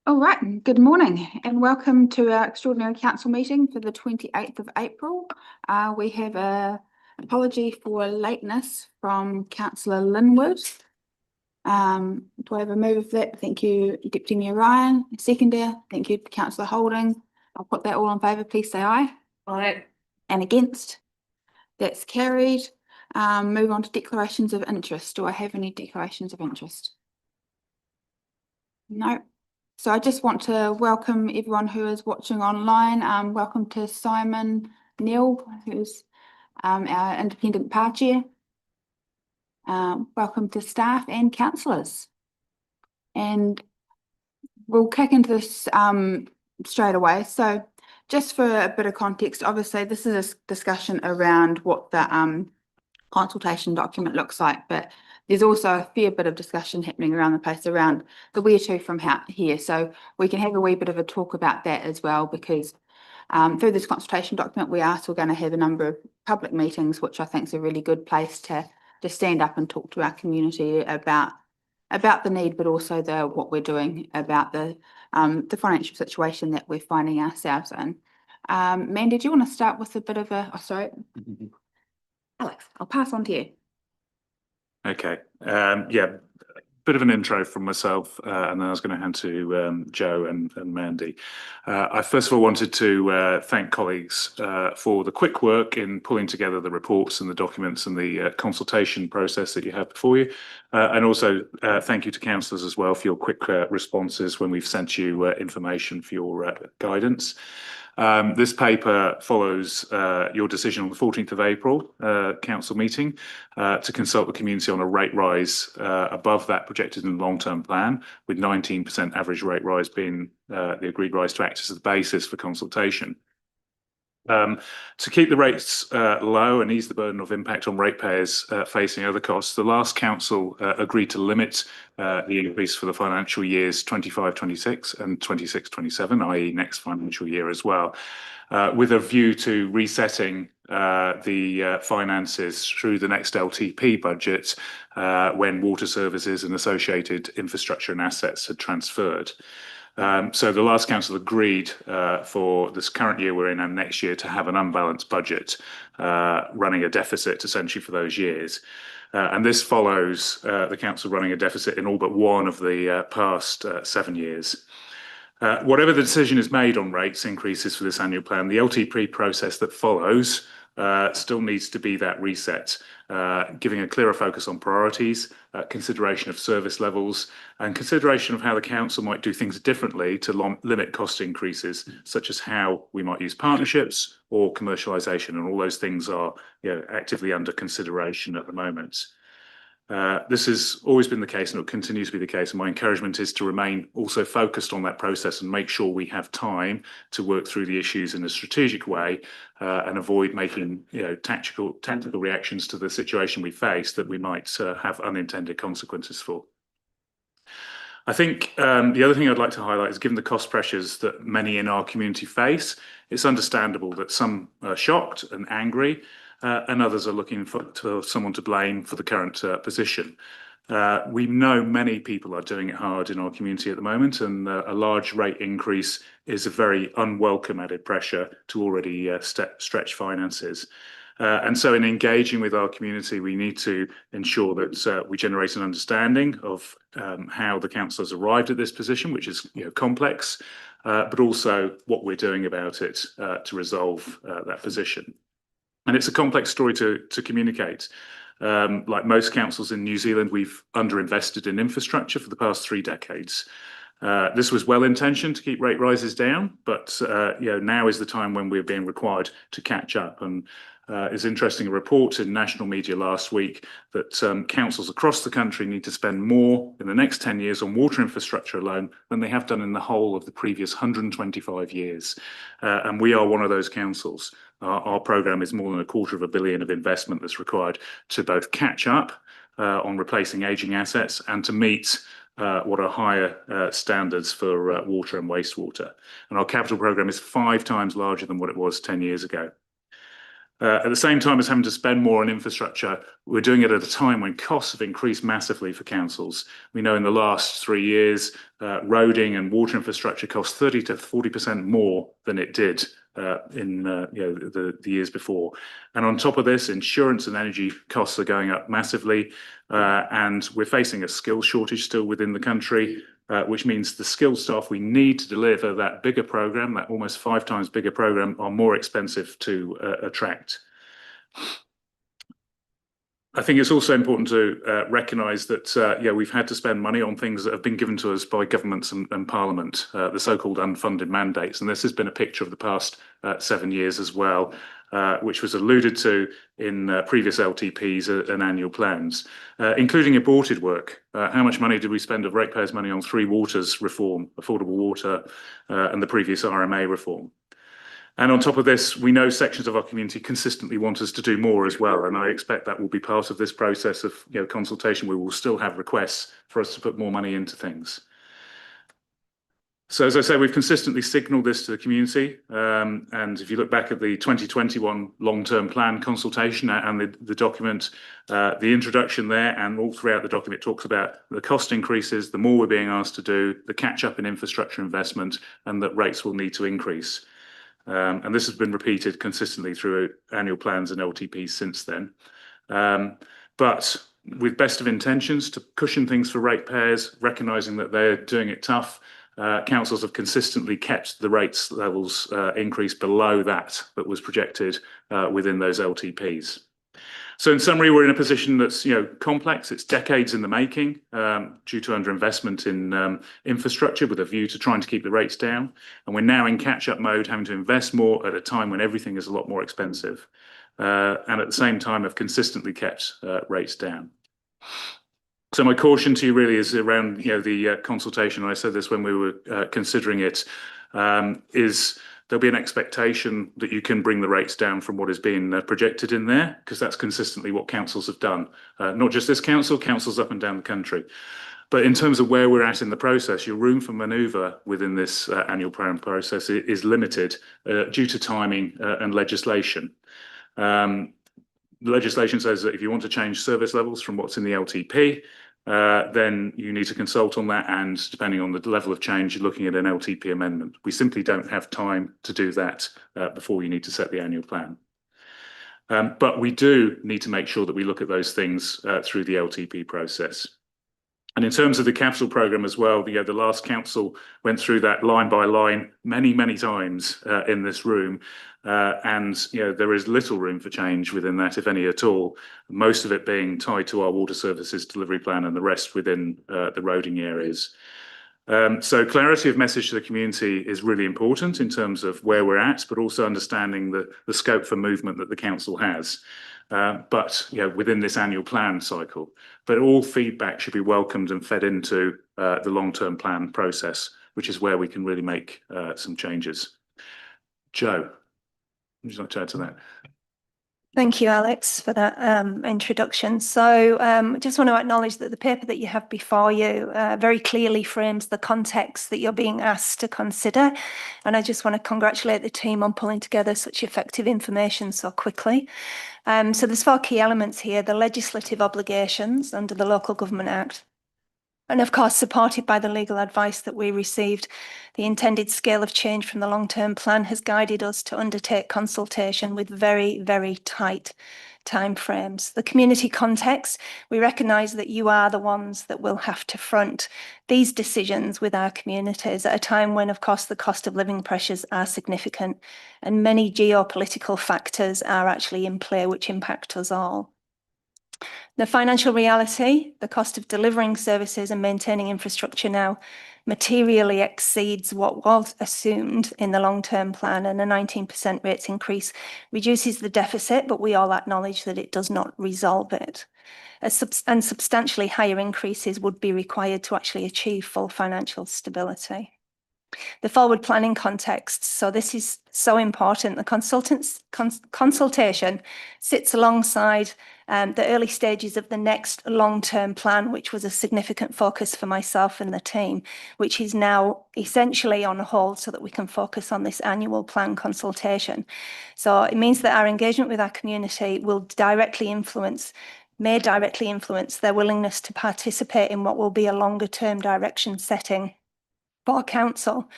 All right, good morning and welcome to our extraordinary council meeting for the 28th of April. We have an apology for lateness from Councillor Linwood. Do I have a move of that? Thank you, Deputy Mayor Ryan. Seconder, thank you, Councillor Holding. I'll put that all in favour, please say aye. Aye. And against? That's carried. Move on to declarations of interest. Do I have any declarations of interest? No. So I just want to welcome everyone who is watching online. Welcome to Simon Neal, who's our independent PAR chair. Welcome to staff and councillors. And we'll kick into this straight away. So just for a bit of context, obviously this is a discussion around what the consultation document looks like, but there's also a fair bit of discussion happening around the place around the where to from here. So we can have a wee bit of a talk about that as well, because through this consultation document, we are still going to have a number of public meetings, which I think is a really good place to stand up and talk to our community about the need, but also what we're doing about the financial situation that we're finding ourselves in. Mandy, do you want to start with a bit of a, Alex, I'll pass on to you. Okay. Yeah, bit of an intro from myself, and then I was going to hand to Joe and Mandy. I first of all wanted to thank colleagues for the quick work in pulling together the reports and the documents and the consultation process that you have before you. And also thank you to councillors as well for your quick responses when we've sent you information for your guidance. This paper follows your decision on the 14th of April council meeting to consult the community on a rate rise above that projected in the long-term plan, with 19% average rate rise being the agreed rise to act as the basis for consultation. To keep the rates low and ease the burden of impact on ratepayers facing other costs, the last council agreed to limit the increase for the financial years 25-26 and 26-27, i.e. next financial year as well, with a view to resetting the finances through the next LTP budget when water services and associated infrastructure and assets had transferred. So the last council agreed for this current year we're in and next year to have an unbalanced budget running a deficit essentially for those years. And this follows the council running a deficit in all but one of the past 7 years. Whatever the decision is made on rates increases for this annual plan, the LTP process that follows still needs to be that reset, giving a clearer focus on priorities, consideration of service levels, and consideration of how the council might do things differently to limit cost increases, such as how we might use partnerships or commercialisation, and all those things are actively under consideration at the moment. This has always been the case and it will continue to be the case, and my encouragement is to remain also focused on that process and make sure we have time to work through the issues in a strategic way and avoid making tactical reactions to the situation we face that we might have unintended consequences for. I think the other thing I'd like to highlight is, given the cost pressures that many in our community face, it's understandable that some are shocked and angry and others are looking for someone to blame for the current position. We know many people are doing it hard in our community at the moment, and a large rate increase is a very unwelcome added pressure to already stretched finances. And so in engaging with our community, we need to ensure that we generate an understanding of how the council has arrived at this position, which is complex, but also what we're doing about it to resolve that position. And it's a complex story to communicate. Like most councils in New Zealand, we've underinvested in infrastructure for the past 3 decades. This was well-intentioned to keep rate rises down, but now is the time when we're being required to catch up. And it's interesting, a report in national media last week that councils across the country need to spend more in the next 10 years on water infrastructure alone than they have done in the whole of the previous 125 years. And we are one of those councils. Our programme is more than $250 million of investment that's required to both catch up on replacing ageing assets and to meet what are higher standards for water and wastewater. And our capital programme is 5 times larger than what it was 10 years ago. At the same time as having to spend more on infrastructure, we're doing it at a time when costs have increased massively for councils. We know in the last 3 years, roading and water infrastructure costs 30 to 40% more than it did in the years before. And on top of this, insurance and energy costs are going up massively, and we're facing a skill shortage still within the country, which means the skilled staff we need to deliver that bigger program, that almost 5 times bigger program, are more expensive to attract. I think it's also important to recognise that, we've had to spend money on things that have been given to us by governments and Parliament, the so-called unfunded mandates. And this has been a picture of the past 7 years as well, which was alluded to in previous LTPs and annual plans, including aborted work. How much money did we spend of ratepayers' money on Three Waters reform, affordable water, and the previous RMA reform? And on top of this, we know sections of our community consistently want us to do more as well. And I expect that will be part of this process of consultation. We will still have requests for us to put more money into things. So as I say, we've consistently signalled this to the community. And if you look back at the 2021 long-term plan consultation and the document, the introduction there and all throughout the document talks about the cost increases, the more we're being asked to do, the catch-up in infrastructure investment, and that rates will need to increase. And this has been repeated consistently through annual plans and LTPs since then. But with best of intentions to cushion things for ratepayers, recognising that they're doing it tough, councils have consistently kept the rates levels increase below that was projected within those LTPs. So in summary, we're in a position that's complex. It's decades in the making due to underinvestment in infrastructure with a view to trying to keep the rates down. And we're now in catch-up mode, having to invest more at a time when everything is a lot more expensive. And at the same time have consistently kept rates down. So my caution to you really is around the consultation. And I said this when we were considering it, is there'll be an expectation that you can bring the rates down from what is being projected in there, because that's consistently what councils have done. Not just this council, councils up and down the country. But in terms of where we're at in the process, your room for manoeuvre within this annual plan process is limited due to timing and legislation. The legislation says that if you want to change service levels from what's in the LTP, then you need to consult on that, and depending on the level of change, you're looking at an LTP amendment. We simply don't have time to do that before you need to set the annual plan. But we do need to make sure that we look at those things through the LTP process. And in terms of the capital programme as well, the last council went through that line by line many, many times in this room. And there is little room for change within that, if any at all, most of it being tied to our water services delivery plan and the rest within the roading areas. So clarity of message to the community is really important in terms of where we're at, but also understanding the scope for movement that the council has. But within this annual plan cycle, but all feedback should be welcomed and fed into the long-term plan process, which is where we can really make some changes. Joe, would you like to add to that? Thank you, Alex, for that introduction. So I just want to acknowledge that the paper that you have before you very clearly frames the context that you're being asked to consider. And I just want to congratulate the team on pulling together such effective information so quickly. So there's 4 key elements here: the legislative obligations under the Local Government Act, and of course, supported by the legal advice that we received, the intended scale of change from the long-term plan has guided us to undertake consultation with very, very tight timeframes. The community context, we recognise that you are the ones that will have to front these decisions with our communities at a time when, of course, the cost of living pressures are significant and many geopolitical factors are actually in play which impact us all. The financial reality, the cost of delivering services and maintaining infrastructure now materially exceeds what was assumed in the long-term plan, and a 19% rates increase reduces the deficit, but we all acknowledge that it does not resolve it. And substantially higher increases would be required to actually achieve full financial stability. The forward planning context. So this is so important. The consultation sits alongside the early stages of the next long-term plan, which was a significant focus for myself and the team, which is now essentially on hold so that we can focus on this annual plan consultation. So it means that our engagement with our community may directly influence their willingness to participate in what will be a longer-term direction setting for council,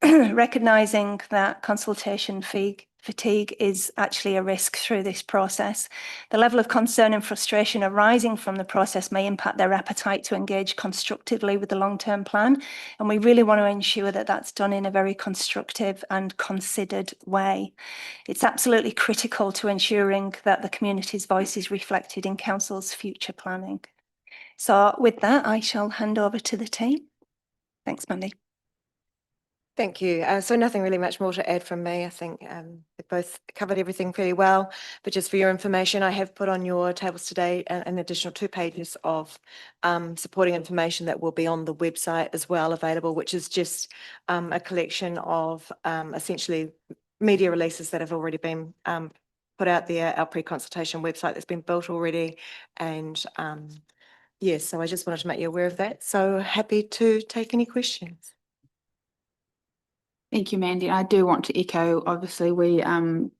recognising that consultation fatigue is actually a risk through this process. The level of concern and frustration arising from the process may impact their appetite to engage constructively with the long-term plan, and we really want to ensure that that's done in a very constructive and considered way. It's absolutely critical to ensuring that the community's voice is reflected in council's future planning. So with that, I shall hand over to the team. Thanks, Mandy. Thank you. So nothing really much more to add from me. I think they both covered everything pretty well. But just for your information, I have put on your tables today an additional 2 pages of supporting information that will be on the website as well available, which is just a collection of essentially media releases that have already been put out there, our pre-consultation website that's been built already. And yes, so I just wanted to make you aware of that. So happy to take any questions. Thank you, Mandy. I do want to echo, obviously, we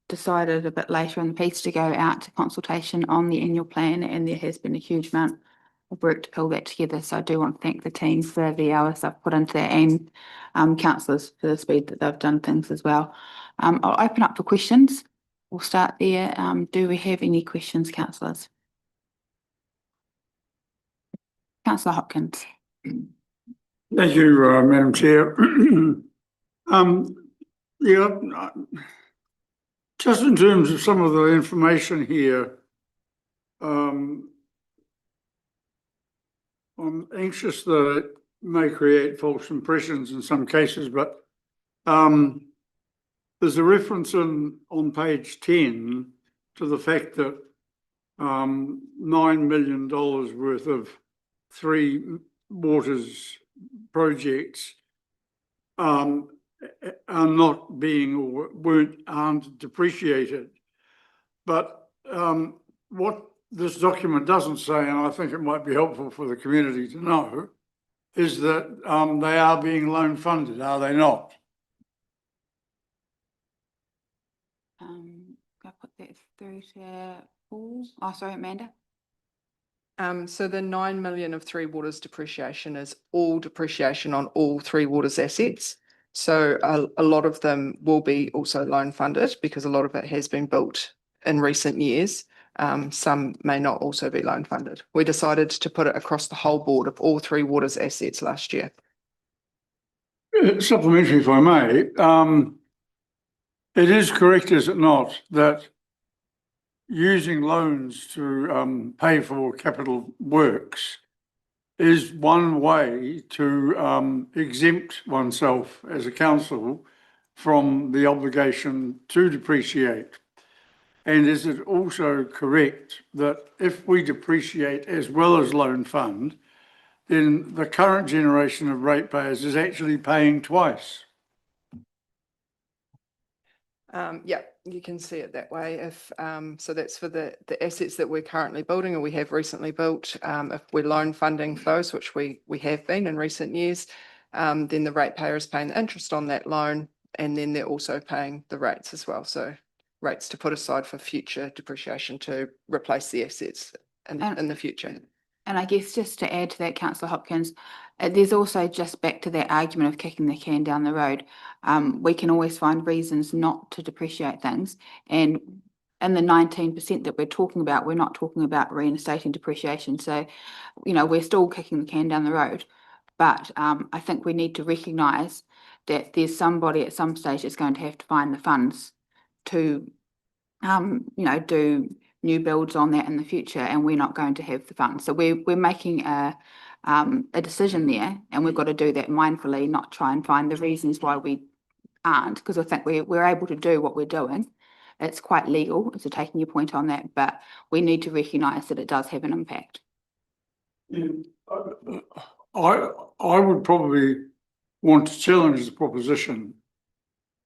decided a bit later in the piece to go out to consultation on the annual plan, and there has been a huge amount of work to pull that together. So I do want to thank the team for the hours I've put into that, and councillors for the speed that they've done things as well. I'll open up for questions. We'll start there. Do we have any questions, councillors? Councillor Hopkins. Thank you, Madam Chair. Yeah, just in terms of some of the information here, I'm anxious that it may create false impressions in some cases, but there's a reference on page 10 to the fact that $9 million worth of 3 waters projects are not being or aren't depreciated. But what this document doesn't say, and I think it might be helpful for the community to know, is that they are being loan funded, are they not? Can I put that through to Paul? Oh, sorry, Amanda. So the 9 million of Three Waters depreciation is all depreciation on all Three Waters assets. So a lot of them will be also loan funded because a lot of it has been built in recent years. Some may not also be loan funded. We decided to put it across the whole board of all Three Waters assets last year. Supplementary, if I may, it is correct, is it not, that using loans to pay for capital works is one way to exempt oneself as a council from the obligation to depreciate. And is it also correct that if we depreciate as well as loan fund, then the current generation of ratepayers is actually paying twice? Yeah, you can see it that way. If so that's for the assets that we're currently building or we have recently built. If we're loan funding those, which we have been in recent years, then the ratepayer is paying the interest on that loan, and then they're also paying the rates as well. So rates to put aside for future depreciation to replace the assets in the future. And I guess just to add to that, Councillor Hopkins, there's also just back to that argument of kicking the can down the road. We can always find reasons not to depreciate things. And in the 19% that we're talking about, we're not talking about reinstating depreciation. So, you know, we're still kicking the can down the road. But I think we need to recognise that there's somebody at some stage that's going to have to find the funds to, you know, do new builds on that in the future, and we're not going to have the funds. So we're making a decision there, and we've got to do that mindfully, not try and find the reasons why we aren't, because I think we're able to do what we're doing. It's quite legal, so taking your point on that, but we need to recognise that it does have an impact. I would probably want to challenge the proposition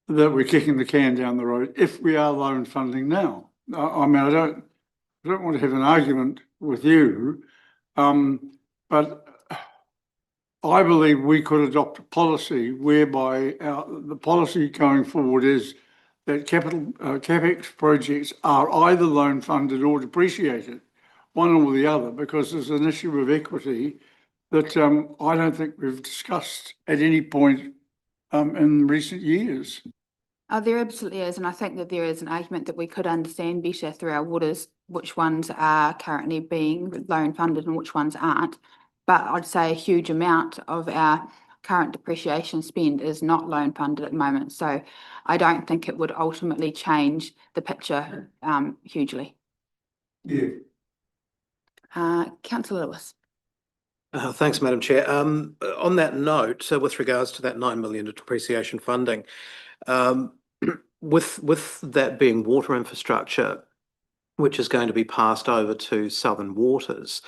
that we're kicking the can down the road if we are loan funding now. I mean, I don't want to have an argument with you, but I believe we could adopt a policy whereby the policy going forward is that capex projects are either loan funded or depreciated, one or the other, because there's an issue of equity that I don't think we've discussed at any point in recent years. There absolutely is, and I think that there is an argument that we could understand better through our waters which ones are currently being loan funded and which ones aren't. But I'd say a huge amount of our current depreciation spend is not loan funded at the moment. So I don't think it would ultimately change the picture hugely. Yeah. Councillor Lewis. Thanks, Madam Chair. On that note, with regards to that 9 million of depreciation funding, with that being water infrastructure, which is going to be passed over to Southern Waters,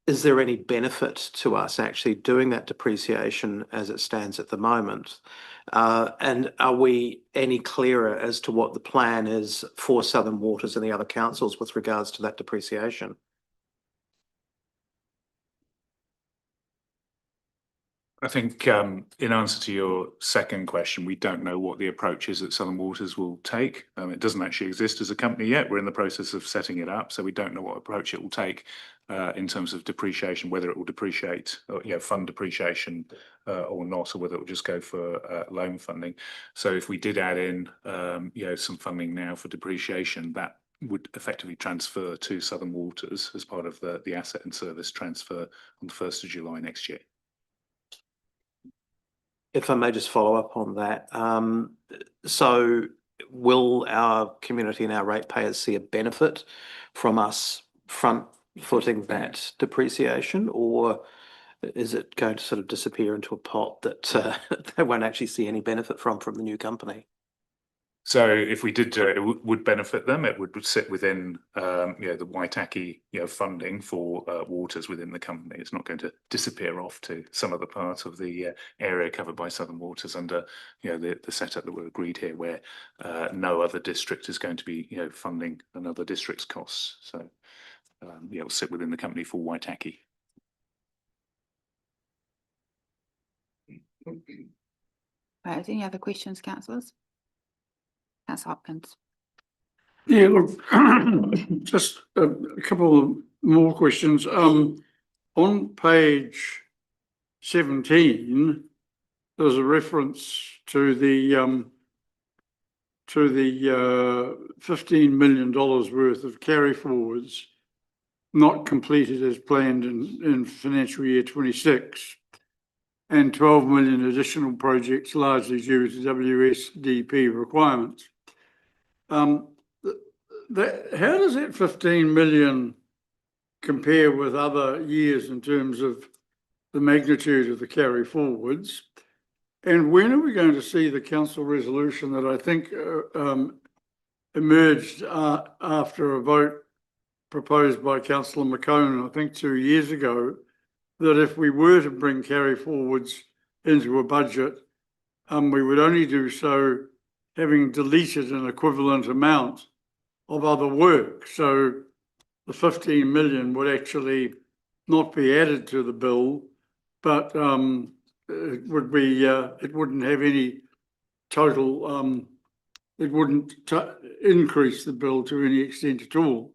is there any benefit to us actually doing that depreciation as it stands at the moment? And are we any clearer as to what the plan is for Southern Waters and the other councils with regards to that depreciation? I think in answer to your second question, we don't know what the approach is that Southern Waters will take. It doesn't actually exist as a company yet. We're in the process of setting it up, so we don't know what approach it will take in terms of depreciation, whether it will depreciate or fund depreciation or not, or whether it will just go for loan funding. So if we did add in some funding now for depreciation, that would effectively transfer to Southern Waters as part of the asset and service transfer on the 1st of July next year. If I may just follow up on that. So will our community and our ratepayers see a benefit from us front footing that depreciation, or is it going to sort of disappear into a pot that they won't actually see any benefit from the new company? So if we did do it, it would benefit them. It would sit within, the Waitaki, funding for waters within the company. It's not going to disappear off to some other part of the area covered by Southern Waters under, the setup that we agreed here, where no other district is going to be, funding another district's costs. So, it'll sit within the company for Waitaki. Right, is there any other questions, councillors? Councillor Hopkins. Yeah, look, just a couple of more questions. On page 17, there's a reference to the $15 million worth of carry forwards not completed as planned in financial year 26, and 12 million additional projects largely due to WSDP requirements. How does that 15 million compare with other years in terms of the magnitude of the carry forwards? And when are we going to see the council resolution that I think emerged after a vote proposed by Councillor McCone, I think 2 years ago, that if we were to bring carry forwards into a budget, we would only do so having deleted an equivalent amount of other work. So the 15 million would actually not be added to the bill, but it would be, it wouldn't have any total, it wouldn't increase the bill to any extent at all.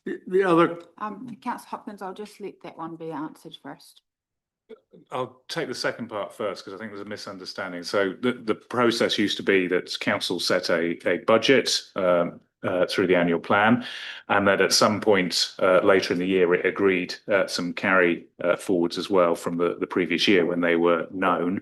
The other... Councillor Hopkins, I'll just let that one be answered first. I'll take the second part first, because I think there's a misunderstanding. So the process used to be that council set a budget through the annual plan, and that at some point later in the year it agreed some carry forwards as well from the previous year when they were known,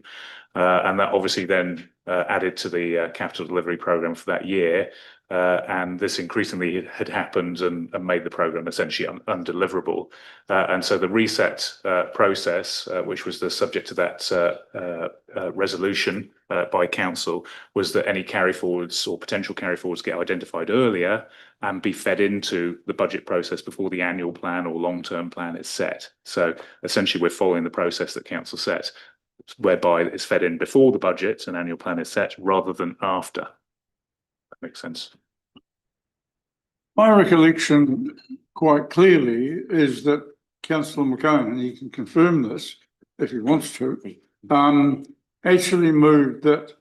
and that obviously then added to the capital delivery programme for that year. And this increasingly had happened and made the programme essentially undeliverable. And so the reset process, which was the subject of that resolution by council, was that any carry forwards or potential carry forwards get identified earlier and be fed into the budget process before the annual plan or long-term plan is set. So essentially we're following the process that council set. whereby it's fed in before the budget and annual plan is set rather than after. That makes sense. My recollection quite clearly is that Councillor McCone, and he can confirm this if he wants to, actually moved that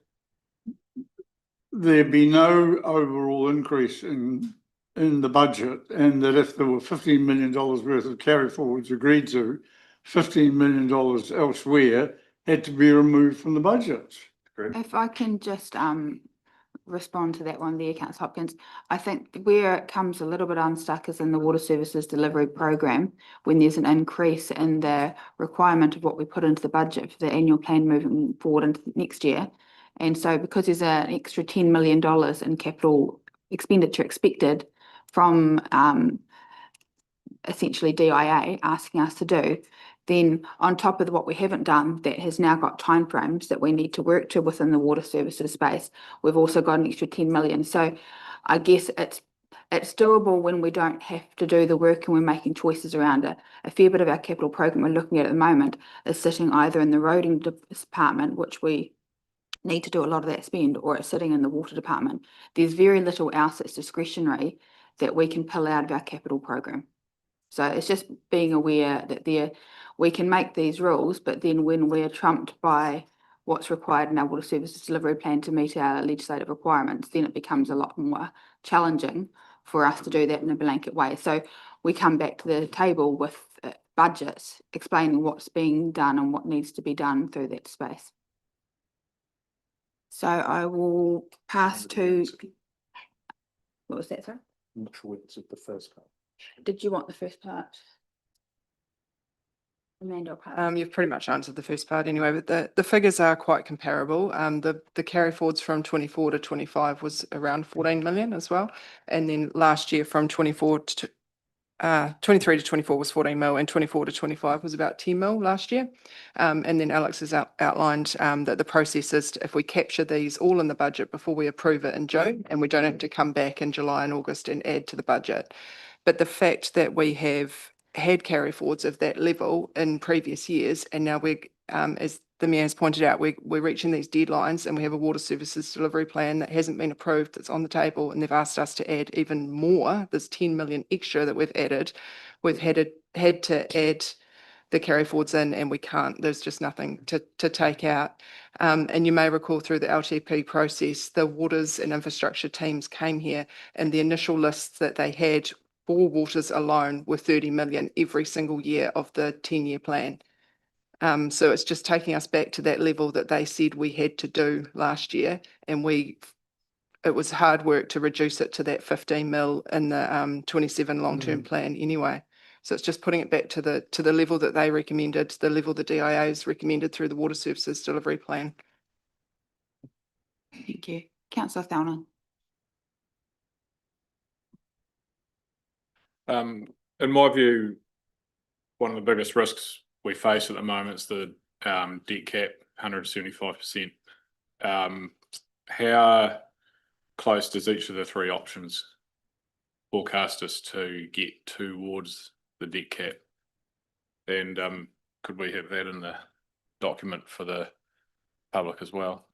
there be no overall increase in the budget, and that if there were $15 million worth of carry forwards agreed to, $15 million elsewhere had to be removed from the budget. If I can just respond to that one there, Councillor Hopkins. I think where it comes a little bit unstuck is in the water services delivery program, when there's an increase in the requirement of what we put into the budget for the annual plan moving forward into next year. And so because there's an extra $10 million in capital expenditure expected from essentially DIA asking us to do, then on top of what we haven't done that has now got timeframes that we need to work to within the water services space, we've also got an extra 10 million. So I guess it's doable when we don't have to do the work and we're making choices around it. A fair bit of our capital program we're looking at the moment is sitting either in the roading department, which we need to do a lot of that spend, or it's sitting in the water department. There's very little else that's discretionary that we can pull out of our capital program. So it's just being aware that we can make these rules, but then when we're trumped by what's required in our water services delivery plan to meet our legislative requirements, then it becomes a lot more challenging for us to do that in a blanket way. So we come back to the table with budgets explaining what's being done and what needs to be done through that space. So I will pass to, what was that, sir? I'm not sure whether it's the first part. Did you want the first part? Amanda, or part? You've pretty much answered the first part anyway, but the figures are quite comparable. The carry forwards from 24 to 25 was around 14 million as well. And then last year from 23 to 24 was 14 mil, and 24 to 25 was about 10 mil last year. And then Alex has outlined that the process is if we capture these all in the budget before we approve it in June, and we don't have to come back in July and August and add to the budget. But the fact that we have had carry forwards of that level in previous years, and now we're, as the Mayor has pointed out, we're reaching these deadlines, and we have a water services delivery plan that hasn't been approved, that's on the table, and they've asked us to add even more. There's 10 million extra that we've added. We've had to add the carry forwards in, and we can't. There's just nothing to take out. And you may recall through the LTP process, the waters and infrastructure teams came here, and the initial lists that they had for waters alone were 30 million every single year of the 10-year plan. So it's just taking us back to that level that they said we had to do last year, and it was hard work to reduce it to that 15 mil in the 27 long-term plan anyway. So it's just putting it back to the level that they recommended, the level the DIA's recommended through the water services delivery plan. Thank you. Councillor Thelnan. In my view, one of the biggest risks we face at the moment is the debt cap, 175%. How close does each of the three options forecast us to get towards the debt cap? And could we have that in the document for the public as well?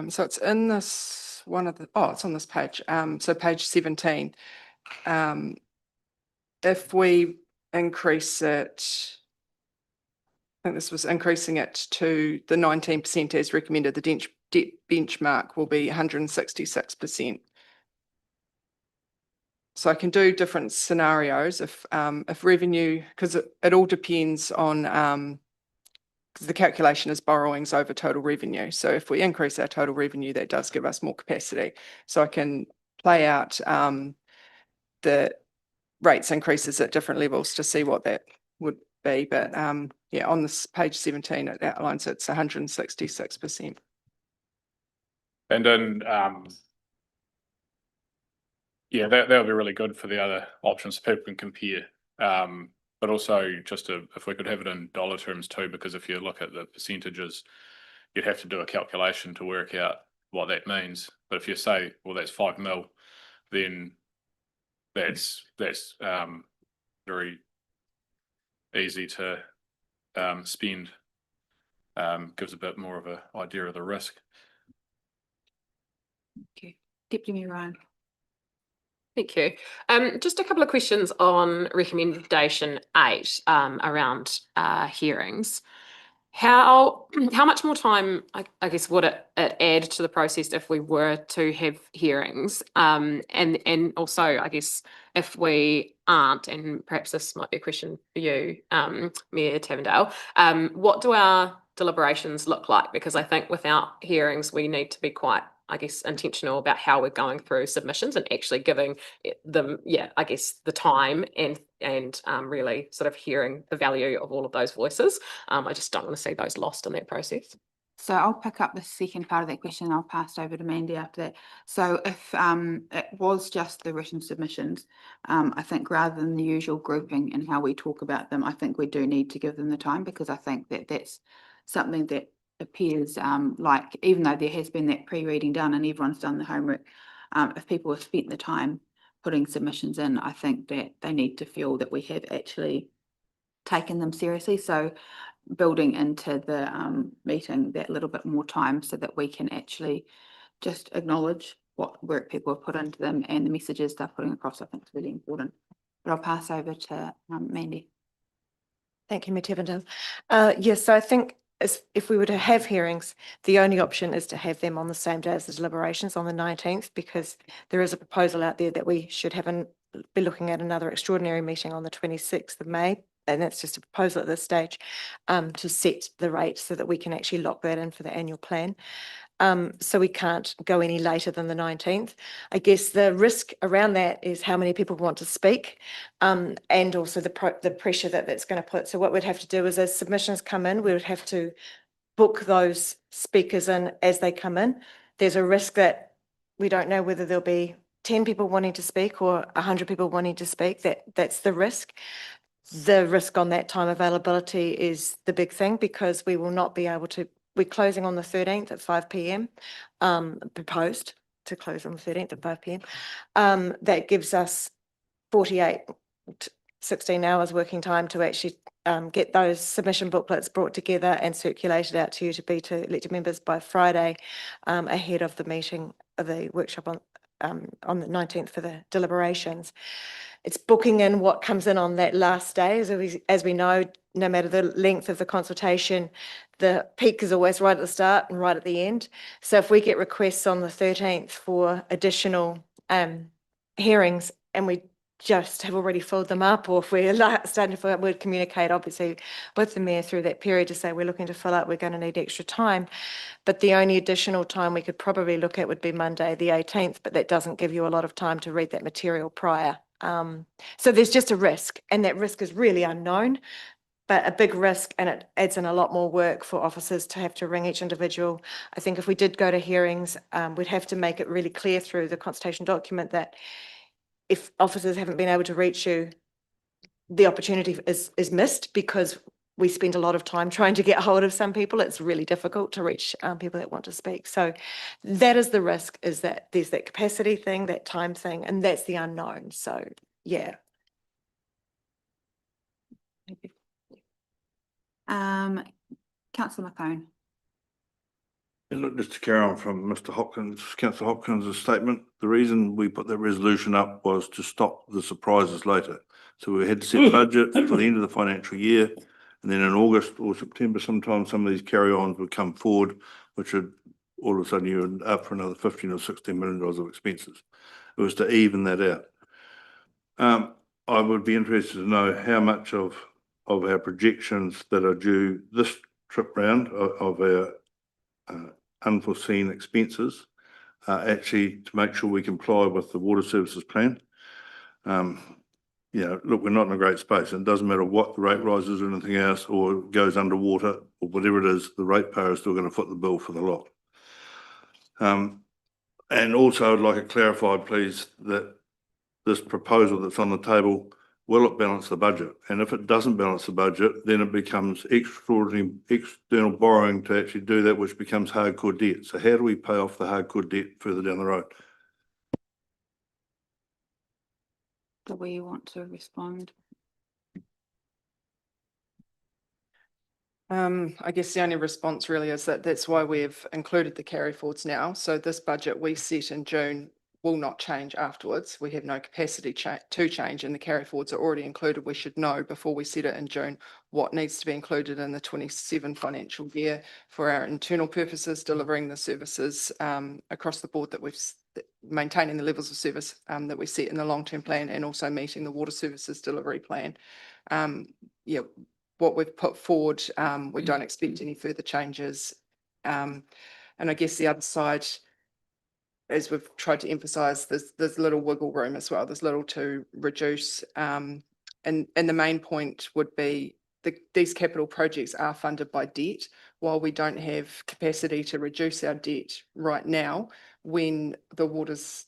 So it's in this it's on this page. So page 17. If we increase it, I think this was increasing it to the 19% as recommended, the debt benchmark will be 166%. So I can do different scenarios if revenue, because it all depends on the calculation is borrowings over total revenue. So if we increase our total revenue, that does give us more capacity. So I can play out the rates increases at different levels to see what that would be. But yeah, on this page 17, it outlines it's 166%. And then yeah, that would be really good for the other options so people can compare. But also just if we could have it in dollar terms too, because if you look at the percentages, you'd have to do a calculation to work out what that means. But if you say, well, that's 5 mil, then that's very easy to spend gives a bit more of an idea of the risk. Okay. Deputy Mayor Ryan. Thank you. Just a couple of questions on recommendation 8 around hearings. How much more time, I guess, would it add to the process if we were to have hearings? And also, I guess, if we aren't, and perhaps this might be a question for you, Mayor Tavendale, what do our deliberations look like? Because I think without hearings, we need to be quite, I guess, intentional about how we're going through submissions and actually giving them, I guess, the time and really sort of hearing the value of all of those voices. I just don't want to see those lost in that process. So I'll pick up the second part of that question. I'll pass over to Mandy after that. So if it was just the written submissions, I think rather than the usual grouping and how we talk about them, I think we do need to give them the time, because I think that that's something that appears like, even though there has been that pre-reading done and everyone's done the homework, if people have spent the time putting submissions in, I think that they need to feel that we have actually taken them seriously. So building into the meeting that little bit more time so that we can actually just acknowledge what work people have put into them and the messages they're putting across, I think is really important. But I'll pass over to Mandy. Thank you, Mayor Tavendale. Yes, so I think if we were to have hearings, the only option is to have them on the same day as the deliberations on the 19th, because there is a proposal out there that we should be looking at another extraordinary meeting on the 26th of May. And that's just a proposal at this stage, to set the rate so that we can actually lock that in for the annual plan. So we can't go any later than the 19th. I guess the risk around that is how many people want to speak, and also the pressure that that's going to put. So what we'd have to do is, as submissions come in, we would have to book those speakers in as they come in. There's a risk that we don't know whether there'll be 10 people wanting to speak or 100 people wanting to speak. That's the risk. The risk on that time availability is the big thing, because we will not be able to. We're closing on the 13th at 5 p.m. Proposed to close on the 13th at 5 p.m. That gives us 16 hours working time to actually get those submission booklets brought together and circulated out to you to elected members by Friday, ahead of the meeting of the workshop on the 19th for the deliberations. It's booking in what comes in on that last day. As we know, no matter the length of the consultation, the peak is always right at the start and right at the end. So if we get requests on the 13th for additional hearings and we just have already filled them up, or if we're starting to fill up, we'd communicate obviously with the mayor through that period to say we're looking to fill up, we're going to need extra time. But the only additional time we could probably look at would be Monday the 18th, but that doesn't give you a lot of time to read that material prior. So there's just a risk, and that risk is really unknown, but a big risk, and it adds in a lot more work for officers to have to ring each individual. I think if we did go to hearings, we'd have to make it really clear through the consultation document that if officers haven't been able to reach you, the opportunity is missed, because we spend a lot of time trying to get hold of some people. It's really difficult to reach people that want to speak. So that is the risk, is that there's that capacity thing, that time thing, and that's the unknown. So yeah. Councillor McCone. And look, just to carry on from Mr. Hopkins, Councillor Hopkins' statement, the reason we put that resolution up was to stop the surprises later. So we had to set budget for the end of the financial year, and then in August or September, sometimes some of these carry-ons would come forward, which would all of a sudden you're up for another 15 or 16 million dollars of expenses. It was to even that out. I would be interested to know how much of our projections that are due this trip round of our unforeseen expenses, actually to make sure we comply with the water services plan. Look, we're not in a great space, and it doesn't matter what the rate rises or anything else, or goes underwater or whatever it is, the ratepayer is still going to foot the bill for the lot. And also I'd like it clarified, please, that this proposal that's on the table, will it balance the budget? And if it doesn't balance the budget, then it becomes extraordinary external borrowing to actually do that, which becomes hardcore debt. So how do we pay off the hardcore debt further down the road? Do we want to respond? I guess the only response really is that that's why we've included the carry forwards now. So this budget we set in June will not change afterwards. We have no capacity to change, and the carry forwards are already included. We should know before we set it in June what needs to be included in the 27 financial year for our internal purposes, delivering the services across the board that maintaining the levels of service that we set in the long-term plan, and also meeting the water services delivery plan. Yeah, what we've put forward, we don't expect any further changes. And I guess the other side, as we've tried to emphasise, there's little wiggle room as well. There's little to reduce. And the main point would be these capital projects are funded by debt. While we don't have capacity to reduce our debt right now, when the water's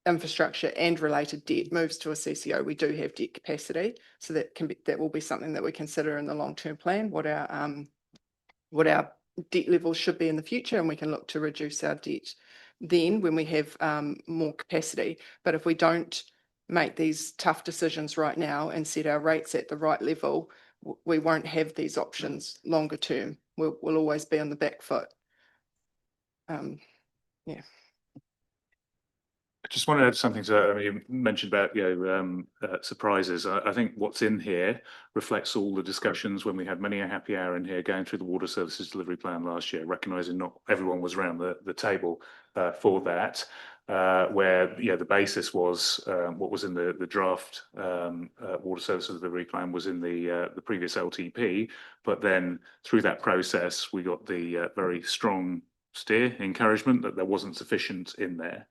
infrastructure and related debt moves to a CCO, we do have debt capacity. So that will be something that we consider in the long-term plan, what our debt levels should be in the future, and we can look to reduce our debt then when we have more capacity. But if we don't make these tough decisions right now and set our rates at the right level, we won't have these options longer term. We'll always be on the back foot. Yeah. I just want to add something to that. I mean, you mentioned about, surprises. I think what's in here reflects all the discussions when we had many a happy hour in here going through the water services delivery plan last year, recognising not everyone was around the table for that, where, the basis was what was in the draft water services delivery plan was in the previous LTP. But then through that process, we got the very strong encouragement that there wasn't sufficient in there.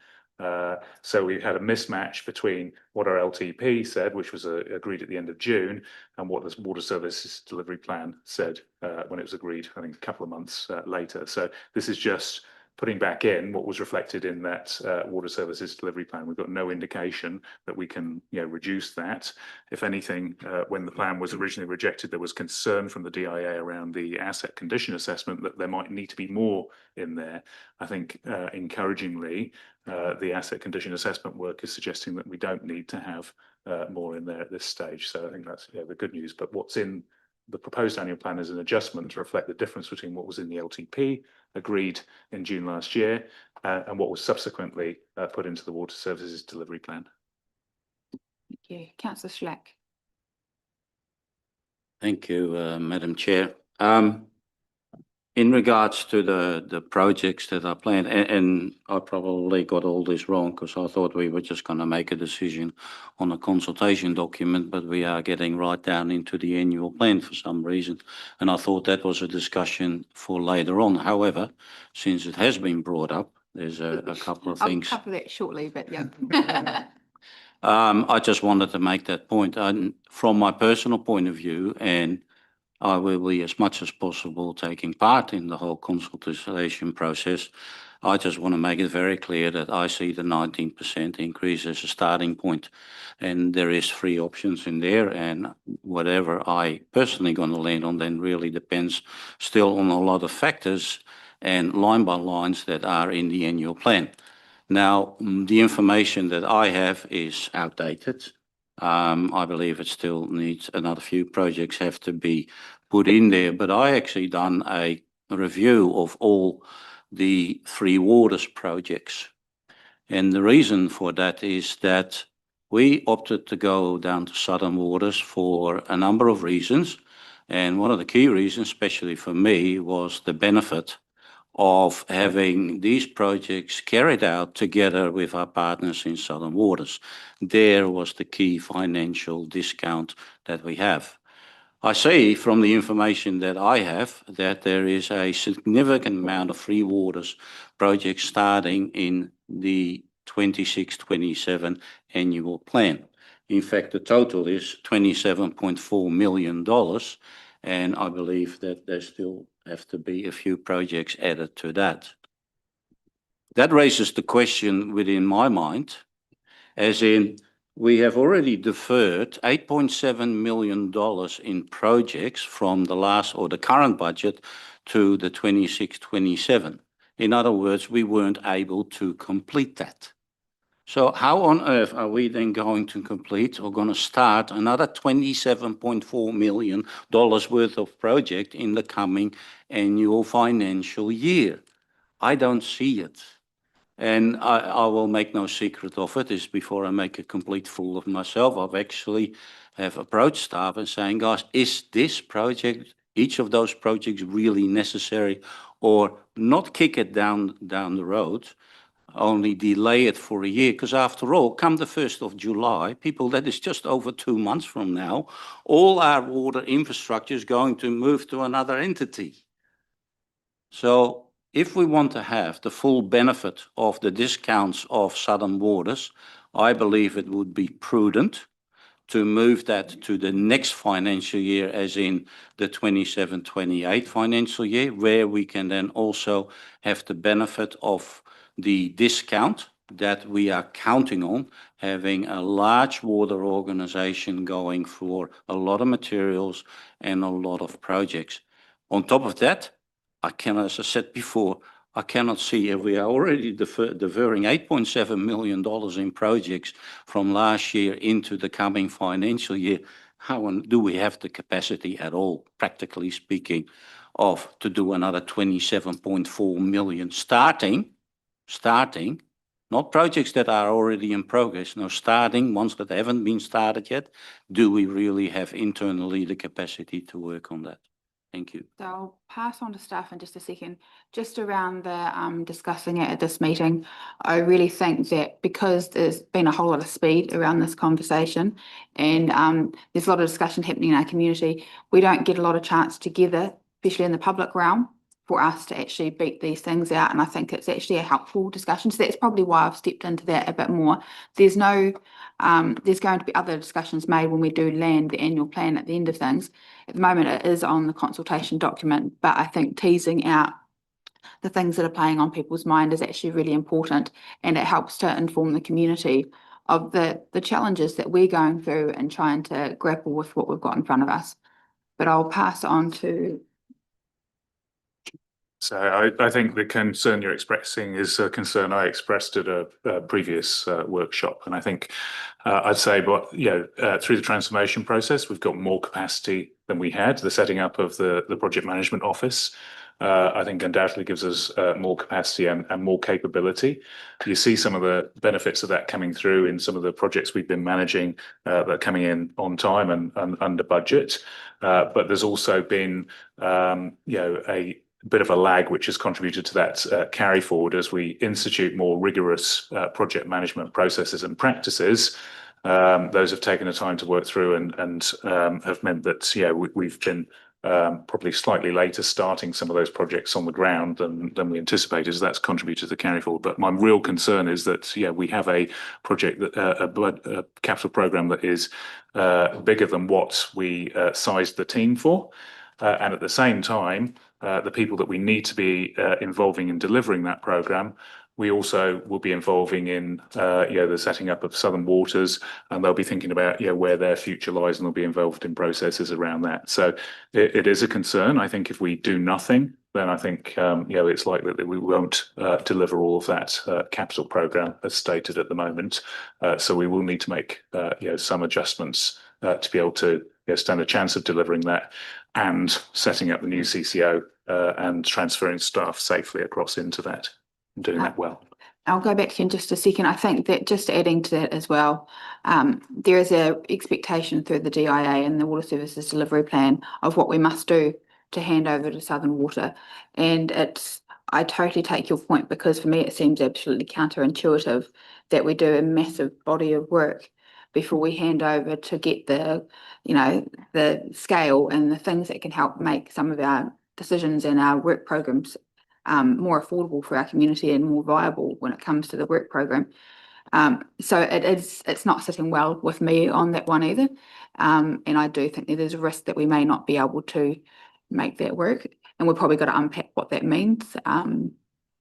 So we had a mismatch between what our LTP said, which was agreed at the end of June, and what the water services delivery plan said when it was agreed, I think, a couple of months later. So this is just putting back in what was reflected in that water services delivery plan. We've got no indication that we can reduce that. If anything, when the plan was originally rejected, there was concern from the DIA around the asset condition assessment that there might need to be more in there. I think encouragingly, the asset condition assessment work is suggesting that we don't need to have more in there at this stage. So I think that's the good news. But what's in the proposed annual plan is an adjustment to reflect the difference between what was in the LTP agreed in June last year and what was subsequently put into the water services delivery plan. Thank you. Councillor Schlack. Thank you, Madam Chair. In regards to the projects that are planned, and I probably got all this wrong because I thought we were just going to make a decision on a consultation document, but we are getting right down into the annual plan for some reason. And I thought that was a discussion for later on. However, since it has been brought up, there's a couple of things. I'll cover that shortly, but yeah. I just wanted to make that point. And from my personal point of view, and I will be as much as possible taking part in the whole consultation process. I just want to make it very clear that I see the 19% increase as a starting point, and there is 3 options in there, and whatever I personally going to land on then really depends still on a lot of factors and line by lines that are in the annual plan. Now, the information that I have is outdated. I believe it still needs another few projects have to be put in there, but I actually done a review of all the 3 waters projects. And the reason for that is that we opted to go down to Southern Waters for a number of reasons. And one of the key reasons, especially for me, was the benefit of having these projects carried out together with our partners in Southern Waters. There was the key financial discount that we have. I see from the information that I have that there is a significant amount of free waters projects starting in the 26-27 annual plan. In fact, the total is $27.4 million, and I believe that there still have to be a few projects added to that. That raises the question within my mind, as in we have already deferred $8.7 million in projects from the last or the current budget to the 26-27. In other words, we weren't able to complete that. So how on earth are we then going to complete or going to start another $27.4 million worth of project in the coming annual financial year? I don't see it. And I will make no secret of it. Is before I make a complete fool of myself, I've actually have approached staff and saying, guys, is this project, each of those projects really necessary, or not kick it down the road, only delay it for a year? Because after all, come the 1st of July, people, that is just over 2 months from now, all our water infrastructure is going to move to another entity. So if we want to have the full benefit of the discounts of Southern Waters, I believe it would be prudent to move that to the next financial year, as in the 27-28 financial year, where we can then also have the benefit of the discount that we are counting on, having a large water organization going for a lot of materials and a lot of projects. On top of that, I can, as I said before, I cannot see if we are already deferring $8.7 million in projects from last year into the coming financial year. How do we have the capacity at all, practically speaking, to do another 27.4 million starting, not projects that are already in progress, no, starting ones that haven't been started yet. Do we really have internally the capacity to work on that? Thank you. So I'll pass on to staff in just a second. Just around the discussing it at this meeting, I really think that because there's been a whole lot of speed around this conversation, and there's a lot of discussion happening in our community, we don't get a lot of chance together, especially in the public realm, for us to actually beat these things out. And I think it's actually a helpful discussion. So that's probably why I've stepped into that a bit more. There's going to be other discussions made when we do land the annual plan at the end of things. At the moment, it is on the consultation document, but I think teasing out the things that are playing on people's mind is actually really important, and it helps to inform the community of the challenges that we're going through and trying to grapple with what we've got in front of us. But I'll pass on to... So I think the concern you're expressing is a concern I expressed at a previous workshop. And I think I'd say, but through the transformation process, we've got more capacity than we had. The setting up of the project management office, I think undoubtedly gives us more capacity and more capability. You see some of the benefits of that coming through in some of the projects we've been managing that are coming in on time and under budget. But there's also been, a bit of a lag, which has contributed to that carry forward as we institute more rigorous project management processes and practices. Those have taken the time to work through and have meant that, we've been probably slightly later starting some of those projects on the ground than we anticipated. So that's contributed to the carry forward. But my real concern is that, we have a project, a capital program that is bigger than what we sized the team for. And at the same time, the people that we need to be involving in delivering that program, we also will be involving in the setting up of Southern Waters, and they'll be thinking about where their future lies, and they'll be involved in processes around that. So it is a concern. I think if we do nothing, then I think it's likely that we won't deliver all of that capital program as stated at the moment. So we will need to make some adjustments to be able to stand a chance of delivering that and setting up the new CCO and transferring staff safely across into that and doing that well. I'll go back to you in just a second. I think that just adding to that as well, there is a expectation through the DIA and the Water Services Delivery Plan of what we must do to hand over to Southern Water. And I totally take your point, because for me, it seems absolutely counterintuitive that we do a massive body of work before we hand over to get the scale and the things that can help make some of our decisions and our work programs more affordable for our community and more viable when it comes to the work program. So it's not sitting well with me on that one either. And I do think that there's a risk that we may not be able to make that work. And we've probably got to unpack what that means.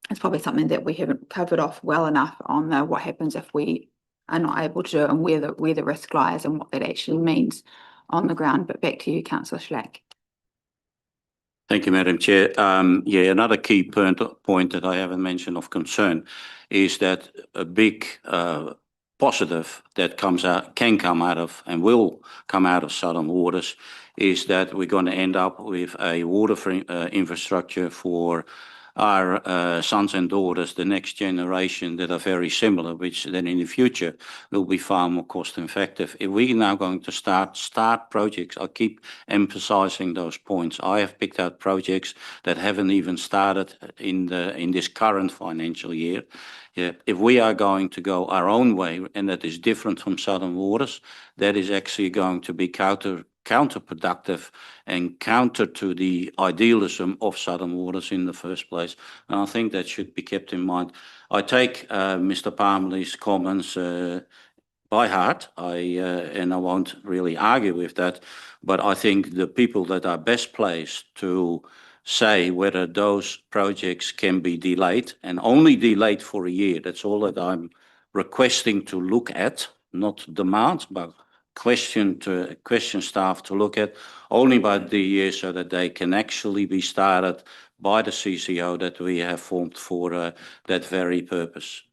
It's probably something that we haven't covered off well enough on what happens if we are not able to do it, and where the risk lies and what that actually means on the ground. But back to you, Councillor Schlack. Thank you, Madam Chair. Yeah, another key point that I haven't mentioned of concern is that a big positive that can come out of and will come out of Southern Waters is that we're going to end up with a water infrastructure for our sons and daughters, the next generation, that are very similar, which then in the future will be far more cost effective. If we're now going to start projects, I keep emphasizing those points. I have picked out projects that haven't even started in this current financial year. Yeah, if we are going to go our own way, and that is different from Southern Waters, that is actually going to be counterproductive and counter to the idealism of Southern Waters in the first place. And I think that should be kept in mind. I take Mr. Parmley's comments by heart, and I won't really argue with that, but I think the people that are best placed to say whether those projects can be delayed, and only delayed for a year, that's all that I'm requesting to look at, not demand, but question staff to look at only by the year, so that they can actually be started by the CCO that we have formed for that very purpose.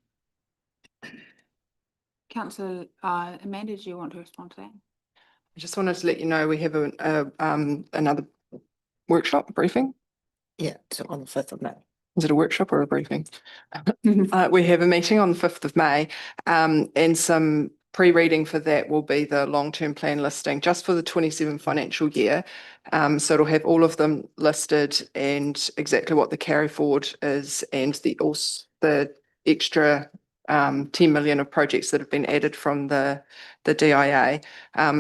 Councillor Amanda, do you want to respond to that? I just wanted to let you know we have another workshop briefing. Yeah, so on the 5th of May. Is it a workshop or a briefing? We have a meeting on the 5th of May, and some pre-reading for that will be the long-term plan listing just for the 27 financial year. So it'll have all of them listed and exactly what the carry forward is, and the extra 10 million of projects that have been added from the DIA.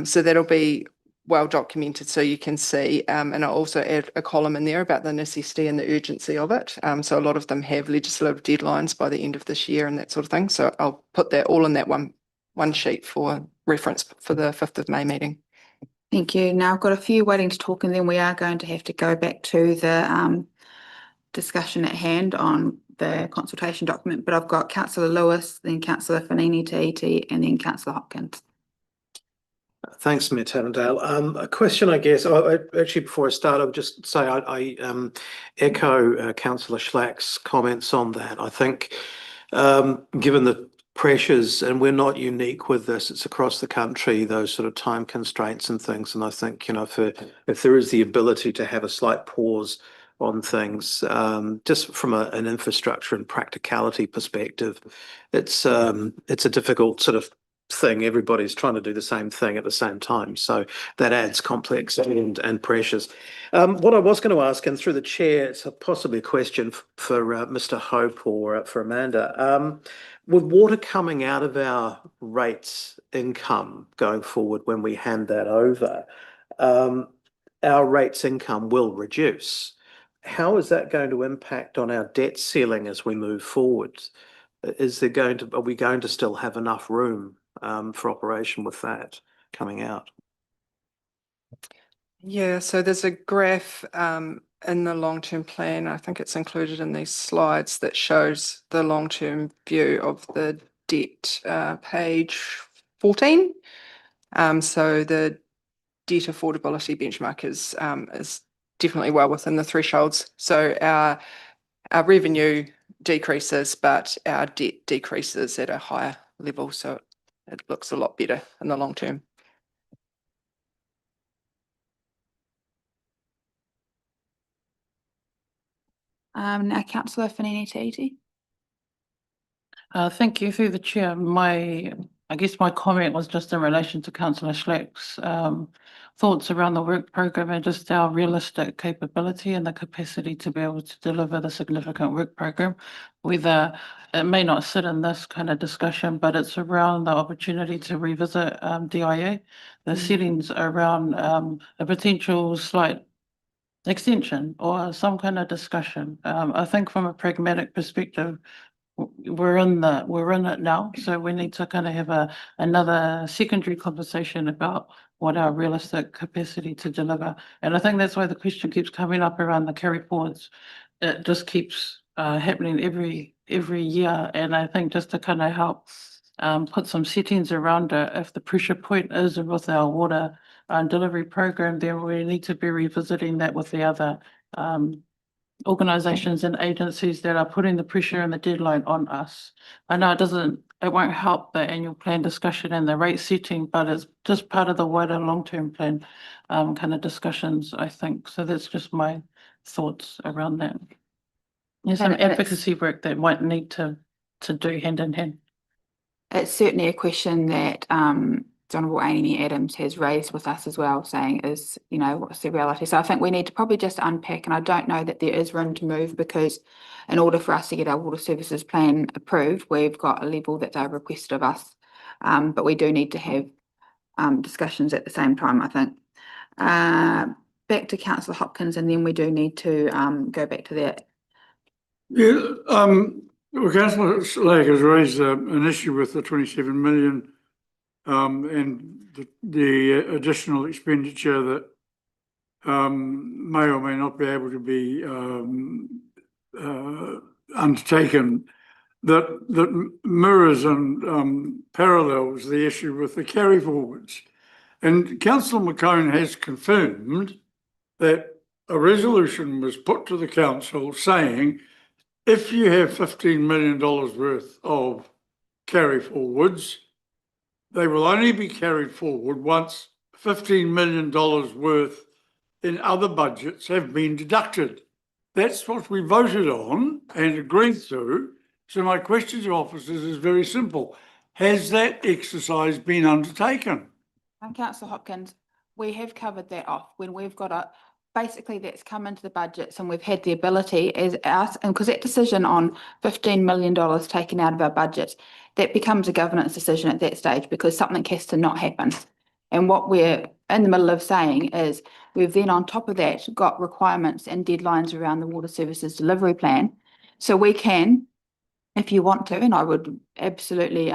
So that'll be well documented, so you can see, and I'll also add a column in there about the necessity and the urgency of it. So a lot of them have legislative deadlines by the end of this year and that sort of thing. So I'll put that all in that one sheet for reference for the 5th of May meeting. Thank you. Now I've got a few waiting to talk, and then we are going to have to go back to the discussion at hand on the consultation document. But I've got Councillor Lewis, then Councillor Fanini Ta'iti, and then Councillor Hopkins. Thanks, Mayor Tannendale. A question, I guess. Actually, before I start, I would just say I echo Councillor Schlack's comments on that. I think, given the pressures, and we're not unique with this, it's across the country, those sort of time constraints and things. And I think, you know, if there is the ability to have a slight pause on things, just from an infrastructure and practicality perspective, it's a difficult sort of thing. Everybody's trying to do the same thing at the same time, so that adds complexity and pressures. What I was going to ask, and through the chair, it's possibly a question for Mr. Hope or for Amanda. With water coming out of our rates income going forward, when we hand that over, our rates income will reduce. How is that going to impact on our debt ceiling as we move forward? Are we going to still have enough room for operation with that coming out? Yeah, so there's a graph in the long-term plan, I think it's included in these slides, that shows the long-term view of the debt, page 14. So the debt affordability benchmark is definitely well within the thresholds. So our revenue decreases, but our debt decreases at a higher level. So it looks a lot better in the long term. Now Councillor Fanini Ta'iti. Thank you through the chair. I guess my comment was just in relation to Councillor Schlack's thoughts around the work program and just our realistic capability and the capacity to be able to deliver the significant work program. Whether it may not sit in this kind of discussion, but it's around the opportunity to revisit DIA, the settings around a potential slight extension or some kind of discussion. I think from a pragmatic perspective, we're in it now, so we need to kind of have another secondary conversation about what our realistic capacity to deliver. And I think that's why the question keeps coming up around the carry forwards. It just keeps happening every year, and I think just to kind of help put some settings around it, if the pressure point is with our water delivery program, then we need to be revisiting that with the other organisations and agencies that are putting the pressure and the deadline on us. I know it won't help the annual plan discussion and the rate setting, but it's just part of the wider long-term plan kind of discussions, I think. So that's just my thoughts around that. There's some And it's- advocacy work that might need to do hand in hand. It's certainly a question that Honourable Amy Adams has raised with us as well, saying is, you know, what's the reality? So I think we need to probably just unpack, and I don't know that there is room to move, because in order for us to get our water services plan approved, we've got a level that they've requested of us. But we do need to have discussions at the same time, I think. Back to Councillor Hopkins, and then we do need to go back to that. Yeah, well, Councillor Slagg has raised an issue with the 27 million and the additional expenditure that may or may not be able to be undertaken, that mirrors and parallels the issue with the carry forwards. And Councillor McCone has confirmed that a resolution was put to the council saying, if you have $15 million worth of carry forwards, they will only be carried forward once $15 million worth in other budgets have been deducted. That's what we voted on and agreed to. So my question to officers is very simple. Has that exercise been undertaken? And Councillor Hopkins, we have covered that off when we've got basically that's come into the budgets, and we've had the ability as us, and because that decision on $15 million taken out of our budget, that becomes a governance decision at that stage, because something has to not happen. And what we're in the middle of saying is we've then on top of that got requirements and deadlines around the water services delivery plan. So we can, if you want to, and I would absolutely,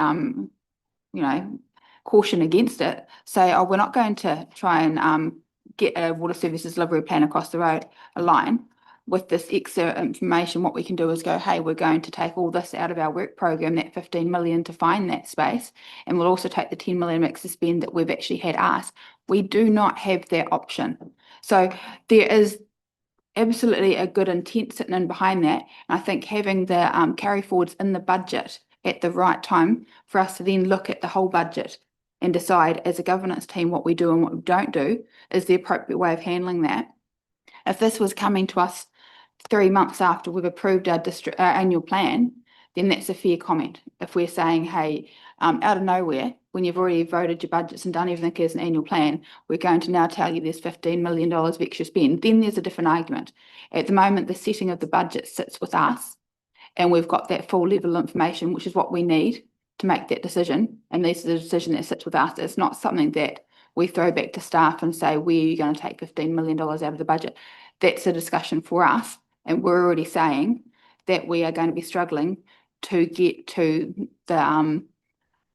caution against it, say, oh, we're not going to try and get a water services delivery plan across the line with this extra information. What we can do is go, hey, we're going to take all this out of our work program, that 15 million, to find that space, and we'll also take the 10 million mix to spend that we've actually had asked. We do not have that option. So there is absolutely a good intent sitting in behind that. And I think having the carry forwards in the budget at the right time for us to then look at the whole budget and decide as a governance team what we do and what we don't do is the appropriate way of handling that. If this was coming to us 3 months after we've approved our annual plan, then that's a fair comment. If we're saying, hey, out of nowhere, when you've already voted your budgets and done everything as an annual plan, we're going to now tell you there's $15 million of extra spend, then there's a different argument. At the moment, the setting of the budget sits with us, and we've got that full level of information, which is what we need to make that decision. And this is a decision that sits with us. It's not something that we throw back to staff and say, where are you going to take $15 million out of the budget? That's a discussion for us. And we're already saying that we are going to be struggling to get to the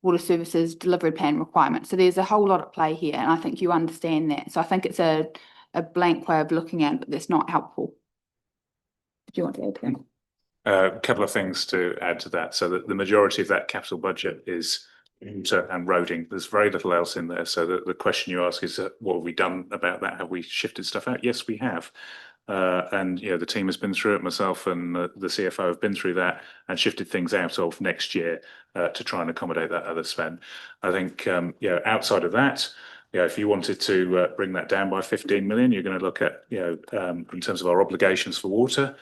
water services delivery plan requirement. So there's a whole lot at play here, and I think you understand that. So I think it's a blank way of looking at it, but that's not helpful. Do you want to add to that? A couple of things to add to that. So the majority of that capital budget is water and roading. There's very little else in there. So the question you ask is, what have we done about that? Have we shifted stuff out? Yes, we have. And the team has been through it. Myself and the CFO have been through that and shifted things out of next year to try and accommodate that other spend. I think outside of that, if you wanted to bring that down by 15 million, you're going to look at in terms of our obligations for water,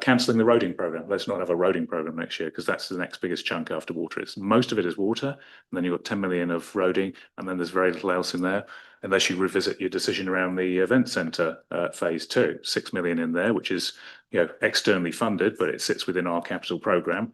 cancelling the roading program. Let's not have a roading program next year, because that's the next biggest chunk after water. Most of it is water, and then you've got 10 million of roading, and then there's very little else in there, unless you revisit your decision around the event centre phase 2, 6 million in there, which is externally funded, but it sits within our capital programme.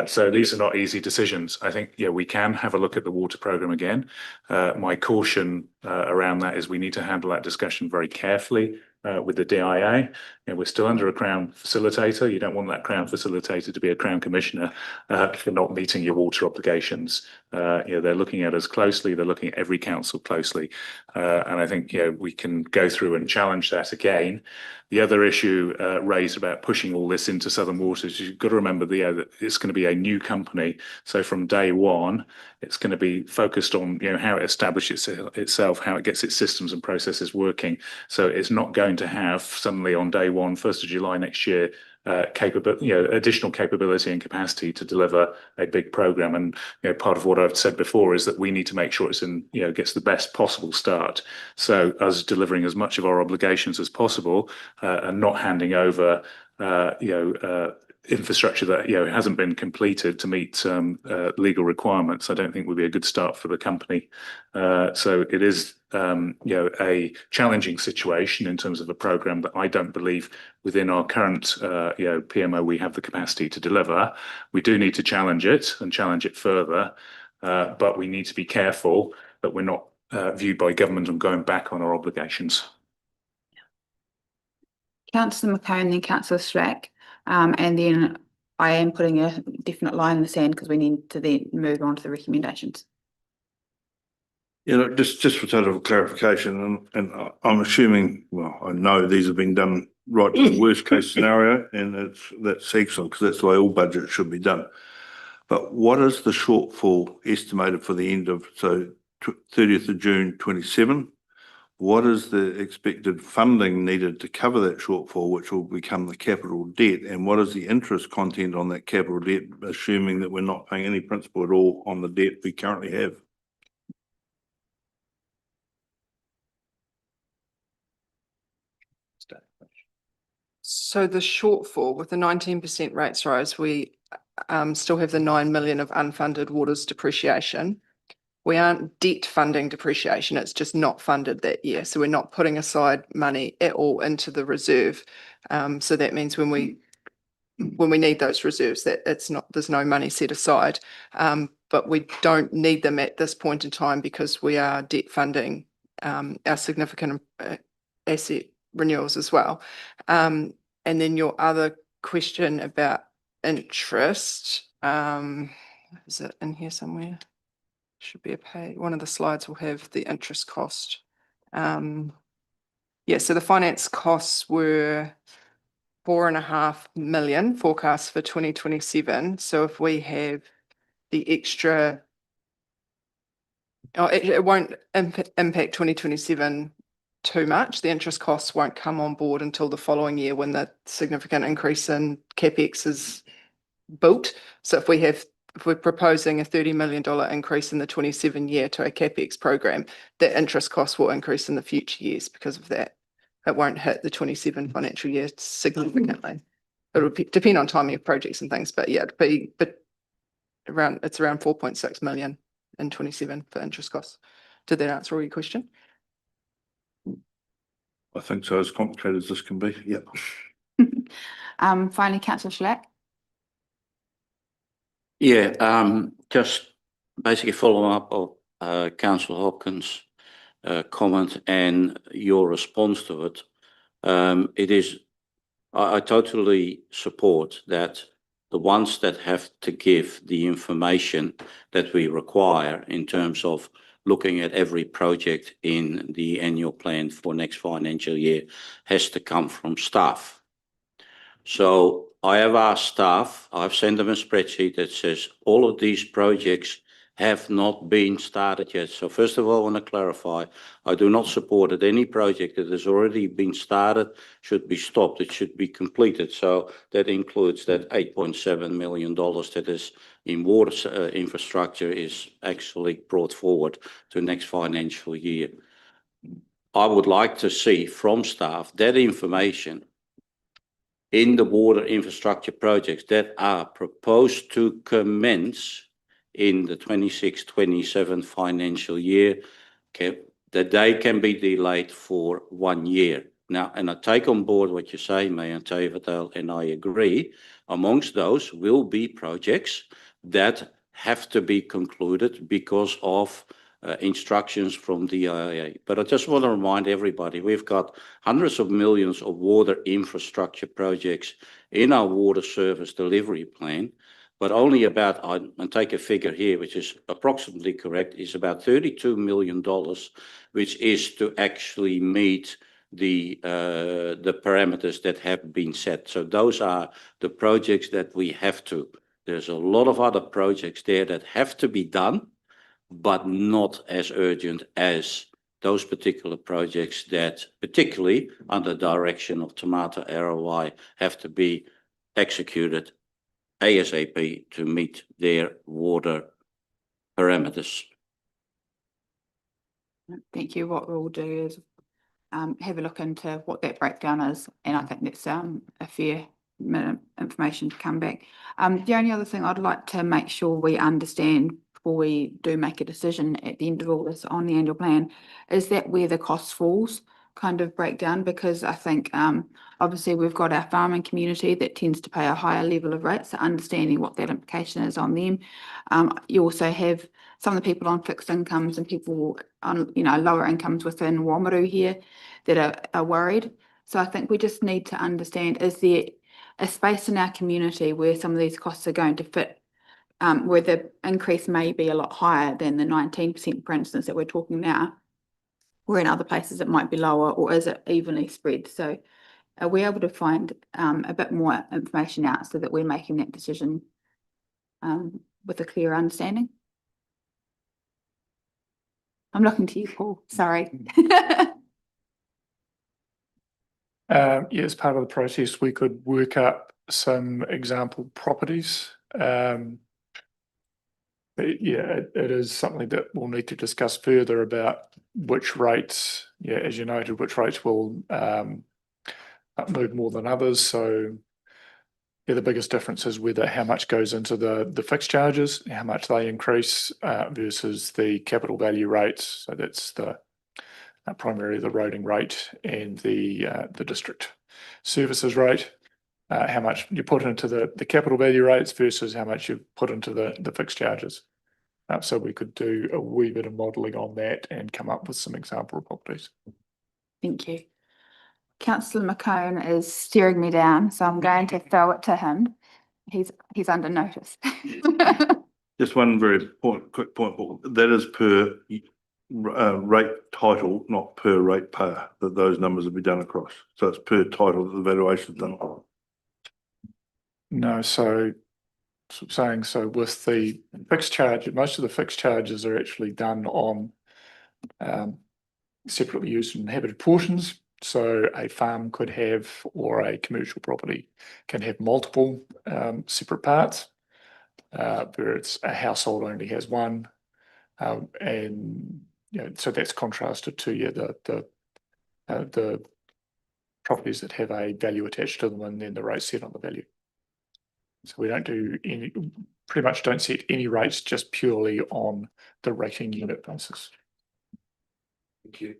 So these are not easy decisions. I think we can have a look at the water programme again. My caution around that is we need to handle that discussion very carefully with the DIA. We're still under a Crown facilitator. You don't want that Crown facilitator to be a Crown commissioner for not meeting your water obligations. They're looking at us closely. They're looking at every council closely. And I think, we can go through and challenge that again. The other issue raised about pushing all this into Southern Waters, you've got to remember that it's going to be a new company. So from day one, it's going to be focused on, how it establishes itself, how it gets its systems and processes working. So it's not going to have suddenly on day one, 1st of July next year, additional capability and capacity to deliver a big program. And part of what I've said before is that we need to make sure it's gets the best possible start. So us delivering as much of our obligations as possible and not handing over infrastructure that hasn't been completed to meet legal requirements, I don't think would be a good start for the company. So it is a challenging situation in terms of a program that I don't believe within our current PMO we have the capacity to deliver. We do need to challenge it and challenge it further, but we need to be careful that we're not viewed by government on going back on our obligations. Councillor Mackay and then Councillor Slack. And then I am putting a definite line in the sand because we need to then move on to the recommendations. Just for total clarification, and I'm assuming, well, I know these have been done right to the worst case scenario, and that's excellent because that's the way all budgets should be done. But what is the shortfall estimated for the end of 30th of June 27? What is the expected funding needed to cover that shortfall, which will become the capital debt? And what is the interest content on that capital debt, assuming that we're not paying any principal at all on the debt we currently have? So the shortfall with the 19% rates rise, we still have the 9 million of unfunded waters depreciation. We aren't debt funding depreciation, it's just not funded that year. So we're not putting aside money at all into the reserve. So that means when we need those reserves, that there's no money set aside. But we don't need them at this point in time because we are debt funding our significant asset renewals as well. And then your other question about interest, is it in here somewhere? Should be a page. One of the slides will have the interest cost. So the finance costs were 4.5 million forecast for 2027. So if we have the extra, it won't impact 2027 too much. The interest costs won't come on board until the following year when the significant increase in CapEx is built. So if we're proposing a $30 million increase in the 27 year to a CapEx program, the interest costs will increase in the future years because of that. It won't hit the 27 financial year significantly. It'll depend on timing of projects and things, but it's around 4.6 million in 27 for interest costs. Did that answer all your question? I think so, as complicated as this can be. Yeah. Finally, Councillor Schlack. Yeah, just basically following up of Councillor Hopkins' comment and your response to it. I totally support that the ones that have to give the information that we require in terms of looking at every project in the annual plan for next financial year has to come from staff. So I have asked staff, I've sent them a spreadsheet that says all of these projects have not been started yet. So first of all, I want to clarify, I do not support that any project that has already been started should be stopped. It should be completed. So that includes that $8.7 million that is in water infrastructure is actually brought forward to next financial year. I would like to see from staff that information in the water infrastructure projects that are proposed to commence in the 26-27 financial year, that they can be delayed for 1 year. Now, and I take on board what you say, Mayor Taverdale, and I agree. Amongst those will be projects that have to be concluded because of instructions from the IIA. But I just want to remind everybody, we've got hundreds of millions of water infrastructure projects in our water service delivery plan but only about, and take a figure here, which is approximately correct, is about $32 million, which is to actually meet the parameters that have been set. So those are the projects that we have to. There's a lot of other projects there that have to be done, but not as urgent as those particular projects that, particularly under direction of Tomato ROI, have to be executed ASAP to meet their water parameters. Thank you. What we'll do is have a look into what that breakdown is, and I think that's a fair minute information to come back. The only other thing I'd like to make sure we understand before we do make a decision at the end of all this on the annual plan is that where the cost falls kind of breakdown, because I think obviously we've got our farming community that tends to pay a higher level of rates, so understanding what that implication is on them. You also have some of the people on fixed incomes and people on, you know, lower incomes within Wamaru here that are worried. So I think we just need to understand, is there a space in our community where some of these costs are going to fit, where the increase may be a lot higher than the 19%, for instance, that we're talking now, where in other places it might be lower, or is it evenly spread? So are we able to find a bit more information out so that we're making that decision with a clear understanding? I'm looking to you, Paul, sorry. Yeah, as part of the process, we could work up some example properties. But yeah, it is something that we'll need to discuss further about which rates, yeah, as you noted, which rates will move more than others. So yeah, the biggest difference is whether how much goes into the fixed charges, how much they increase versus the capital value rates. So that's the primarily the roading rate and the district services rate. How much you put into the capital value rates versus how much you put into the fixed charges. So we could do a wee bit of modelling on that and come up with some example properties. Thank you. Councillor McCone is staring me down, so I'm going to throw it to him. He's under notice. Just one very quick point, Paul. That is per rate title, not per rate payer, that those numbers will be done across. So it's per title that the valuation is done. No, so saying so with the fixed charge, most of the fixed charges are actually done on separately used and inhabited portions. So a farm could have, or a commercial property can have multiple separate parts, where it's a household only has one, and you know, so that's contrasted to the properties that have a value attached to them, and then the rate set on the value. So we don't do any, pretty much don't set any rates just purely on the rating unit basis. Thank you.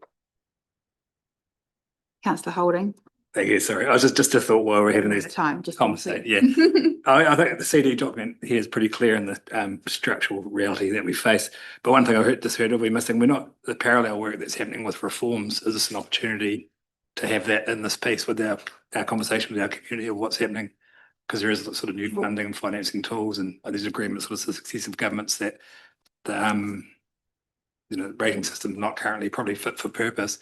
Councillor Holding. Thank you. Sorry, I was just a thought while we're having this Time, just conversation. Yeah, I think the CD document here is pretty clear in the structural reality that we face. But one thing I just heard we're missing, we're not the parallel work that's happening with reforms. Is this an opportunity to have that in this piece with our conversation with our community of what's happening? Because there is sort of new funding and financing tools and these agreements with the successive governments that the rating system is not currently probably fit for purpose.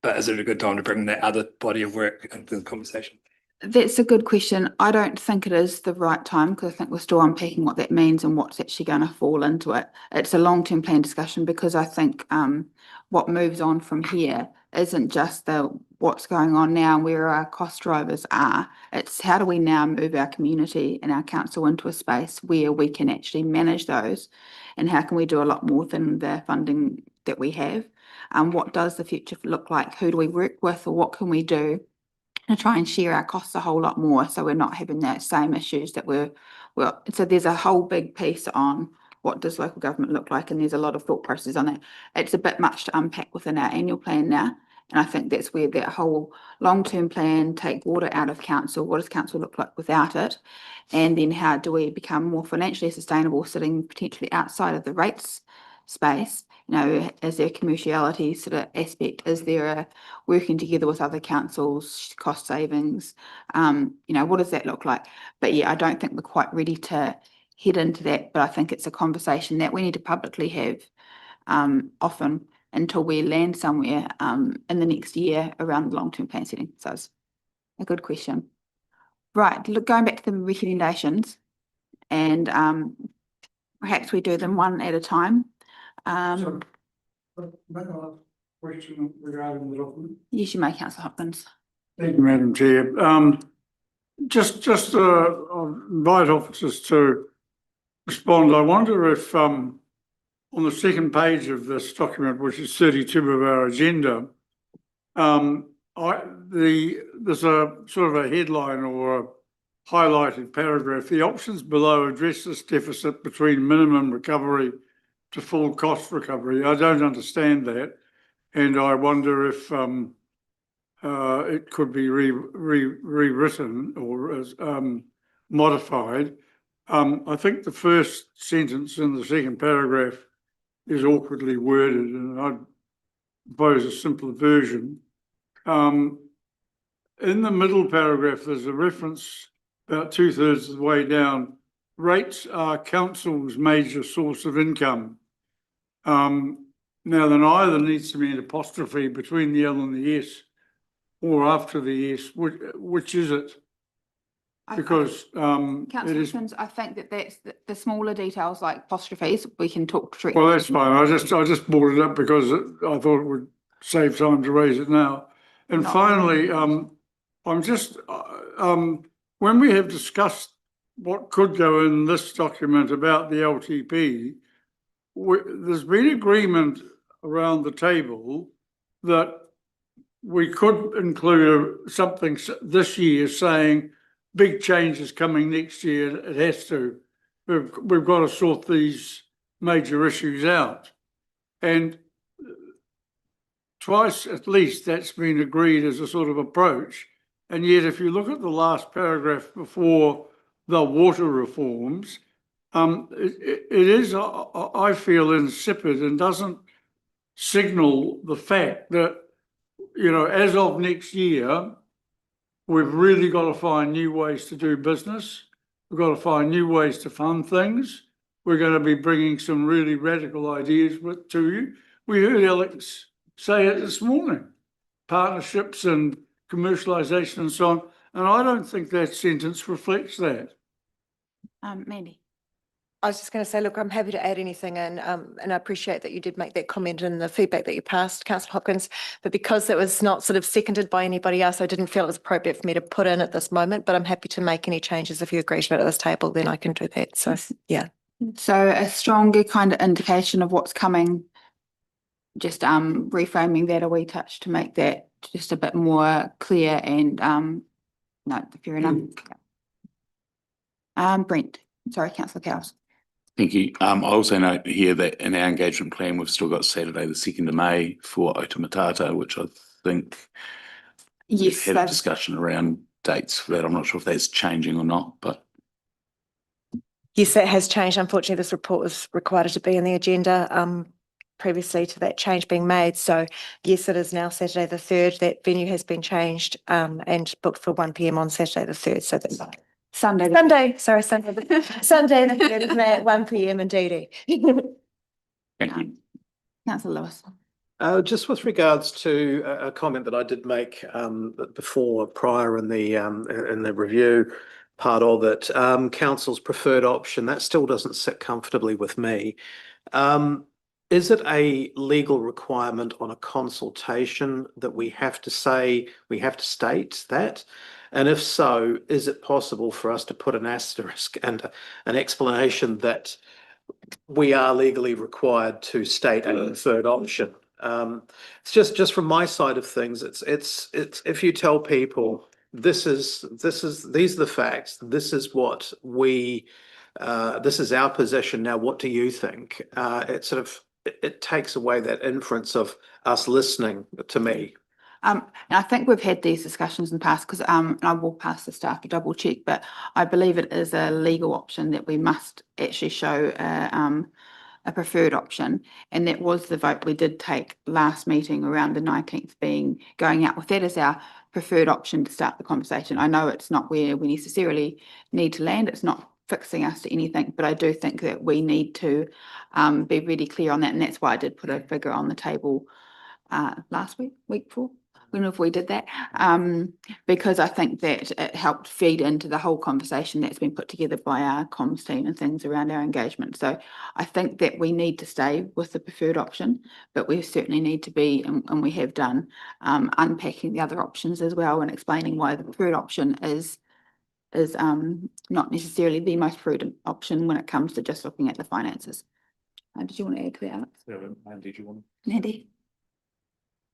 But is it a good time to bring that other body of work into the conversation? That's a good question. I don't think it is the right time because I think we're still unpacking what that means and what's actually going to fall into it. It's a long-term plan discussion because I think what moves on from here isn't just what's going on now and where our cost drivers are. It's how do we now move our community and our council into a space where we can actually manage those, and how can we do a lot more than the funding that we have. What does the future look like? Who do we work with, or what can we do to try and share our costs a whole lot more so we're not having that same issues that so there's a whole big piece on what does local government look like, and there's a lot of thought process on it. It's a bit much to unpack within our annual plan now, and I think that's where that whole long-term plan, take water out of council, what does council look like without it, and then how do we become more financially sustainable sitting potentially outside of the rates space, you know, is there a commerciality sort of aspect? Is there a working together with other councils, cost savings? You know, what does that look like? But yeah, I don't think we're quite ready to head into that, but I think it's a conversation that we need to publicly have often until we land somewhere in the next year around the long-term plan setting. So it's a good question. Right, look, going back to the recommendations, and perhaps we do them one at a time. Question regarding the document. Yes, you may, Councillor Hopkins. Thank you, Madam Chair. Just invite officers to respond. I wonder if on the second page of this document, which is 32 of our agenda, there's a sort of a headline or a highlighted paragraph. The options below address this deficit between minimum recovery to full cost recovery. I don't understand that, and I wonder if it could be rewritten or modified. I think the first sentence in the second paragraph is awkwardly worded, and I'd propose a simpler version. In the middle paragraph, there's a reference about 2/3 of the way down. Rates are council's major source of income. Now, then either needs to be an apostrophe between the L and the S, or after the S. Which is it? Because Councillor Hopkins, I think that that's the smaller details like apostrophes, we can talk directly. Well, that's fine. I just brought it up because I thought it would save time to raise it now. And No. finally, I'm just when we have discussed what could go in this document about the LTP, there's been agreement around the table that we could include something this year saying big changes coming next year. It has to. We've got to sort these major issues out. And twice at least that's been agreed as a sort of approach. And yet if you look at the last paragraph before the water reforms, it is, I feel, insipid and doesn't signal the fact that, you know, as of next year, we've really got to find new ways to do business. We've got to find new ways to fund things. We're going to be bringing some really radical ideas to you. We heard Alex say it this morning, partnerships and commercialisation and so on. And I don't think that sentence reflects that. Mandy. I was just going to say, look, I'm happy to add anything in, and I appreciate that you did make that comment in the feedback that you passed, Councillor Hopkins, but because it was not sort of seconded by anybody else, I didn't feel it was appropriate for me to put in at this moment, but I'm happy to make any changes if you agree to it at this table, then I can do that. So, yeah. So a stronger kind of indication of what's coming, just reframing that a wee touch to make that just a bit more clear and no, fair enough. Brent, sorry, Councillor Cowles. Thank you. I also note here that in our engagement plan, we've still got Saturday, the 2nd of May for Otamatata, which I think Yes, we've had a discussion around dates for that. I'm not sure if that's changing or not, but. Yes, that has changed. Unfortunately, this report was required to be in the agenda previously to that change being made. So yes, it is now Saturday the 3rd. That venue has been changed and booked for 1 p.m. on Saturday the 3rd. So that's Sunday the 3rd of May at 1 p.m. indeed. Thank you. Councillor Lewis. Just with regards to a comment that I did make before, prior in the review part of it, council's preferred option, that still doesn't sit comfortably with me. Is it a legal requirement on a consultation that we have to state that? And if so, is it possible for us to put an asterisk and an explanation that we are legally required to state a preferred option? It's just from my side of things. It's if you tell people these are the facts. This is what this is our position. Now, what do you think? It takes away that inference of us listening to me. I think we've had these discussions in the past because I will pass the staff to double check, but I believe it is a legal option that we must actually show a a preferred option. And that was the vote we did take last meeting around the 19th being going out with that as our preferred option to start the conversation. I know it's not where we necessarily need to land. It's not fixing us to anything, but I do think that we need to be really clear on that. And that's why I did put a figure on the table last week before, whenever we did that, because I think that it helped feed into the whole conversation that's been put together by our comms team and things around our engagement. So I think that we need to stay with the preferred option, but we certainly need to be, and we have done, unpacking the other options as well and explaining why the preferred option is not necessarily the most prudent option when it comes to just looking at the finances. Did you want to add to that, Alex? Mandy, do you want? Mandy?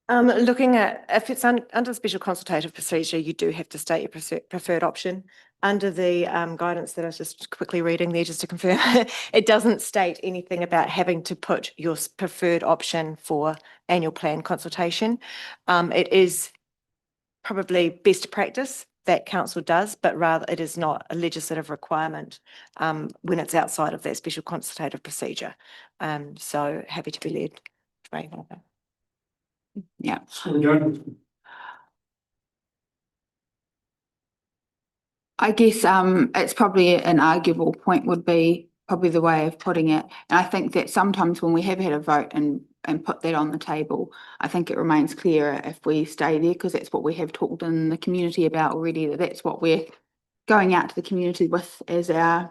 Looking at, if it's under special consultative procedure, you do have to state your preferred option. Under the guidance that I was just quickly reading there, just to confirm, it doesn't state anything about having to put your preferred option for annual plan consultation. It is probably best practice that council does, but rather it is not a legislative requirement when it's outside of that special consultative procedure. So happy to be led. Yeah. I guess it's probably an arguable point would be probably the way of putting it. And I think that sometimes when we have had a vote and put that on the table, I think it remains clearer if we stay there, because that's what we have talked in the community about already, that's what we're going out to the community with as our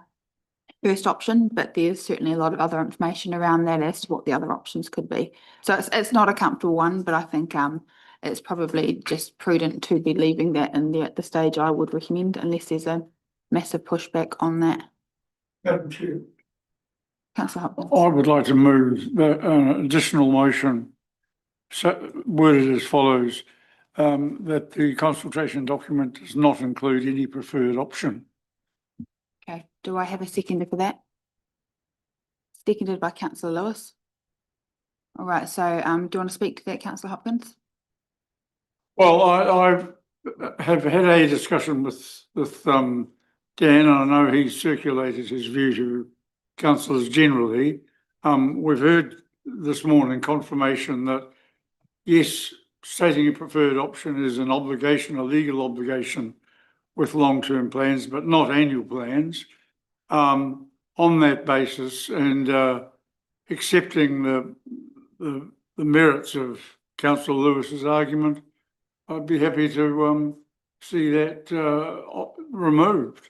first option, but there's certainly a lot of other information around that as to what the other options could be. So it's not a comfortable one, but I think it's probably just prudent to be leaving that in there at the stage. I would recommend, unless there's a massive pushback on that. Madam Chair, Councillor Hopkins. I would like to move an additional motion, worded as follows, that the consultation document does not include any preferred option. Okay, do I have a seconder for that? Seconded by Councillor Lewis. All right, so do you want to speak to that, Councillor Hopkins? Well, I have had a discussion with Dan, and I know he's circulated his view to councillors generally. We've heard this morning confirmation that, yes, stating a preferred option is an obligation, a legal obligation with long-term plans, but not annual plans. On that basis, and accepting the merits of Councillor Lewis's argument, I'd be happy to see that removed.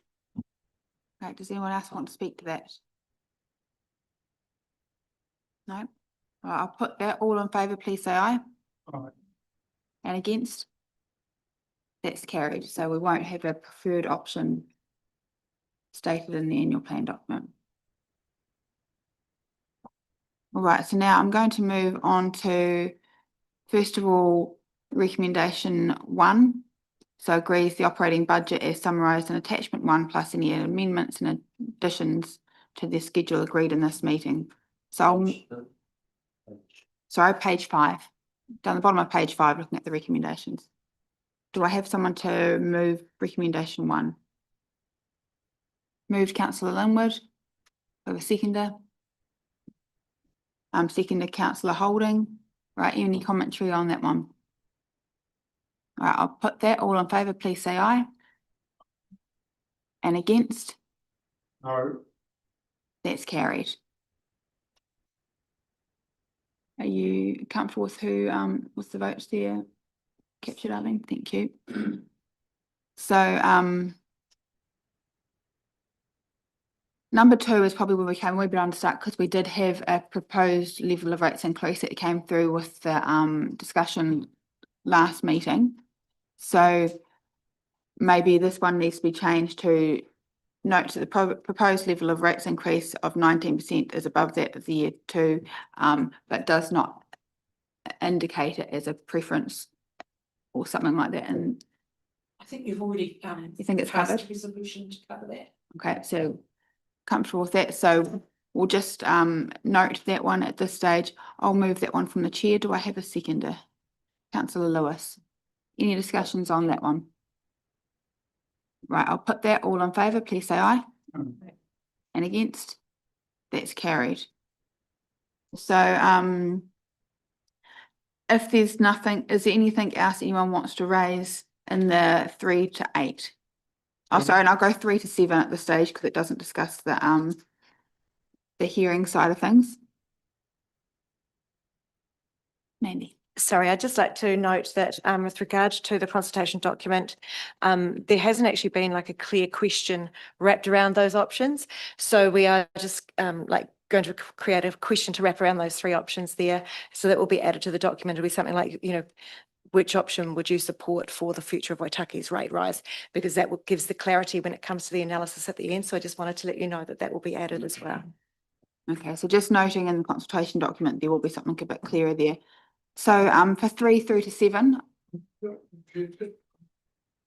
Right, does anyone else want to speak to that? No? Right, I'll put that. All in favour, please say aye. Aye. And against? That's carried, so we won't have a preferred option stated in the annual plan document. All right, so now I'm going to move on to, first of all, recommendation 1. So agrees the operating budget as summarised in attachment 1 plus any amendments and additions to the schedule agreed in this meeting. So sorry, page 5, down the bottom of page 5, looking at the recommendations. Do I have someone to move recommendation 1? Moved Councillor Linwood. I have a seconder. Seconder Councillor Holding. Right, any commentary on that one? All right, I'll put that. All in favour, please say aye. And against? No. That's carried. Are you comfortable with who with the votes there captured, Arlene? Thank you. So number 2 is probably where we came a wee bit unstuck, because we did have a proposed level of rates increase that came through with the discussion last meeting. So maybe this one needs to be changed to note that the proposed level of rates increase of 19% is above that of the year 2, but does not indicate it as a preference or something like that. And I think you've already you think it's covered? resolution to cover that. Okay, so comfortable with that. So we'll just note that one at this stage. I'll move that one from the chair. Do I have a seconder? Councillor Lewis. Any discussions on that one? Right, I'll put that. All in favour, please say aye. And against? That's carried. So, if there's nothing, is there anything else anyone wants to raise in the 3 to 8? Oh, sorry, and I'll go 3 to 7 at this stage because it doesn't discuss the hearing side of things. Mandy. Sorry, I'd just like to note that with regard to the consultation document, there hasn't actually been like a clear question wrapped around those options. So we are just like going to create a question to wrap around those 3 options there. So that will be added to the document. It'll be something like, you know, which option would you support for the future of Waitaki's rate rise? Because that gives the clarity when it comes to the analysis at the end. So I just wanted to let you know that that will be added as well. Okay, so just noting in the consultation document, there will be something a bit clearer there. So, for 3 through to 7,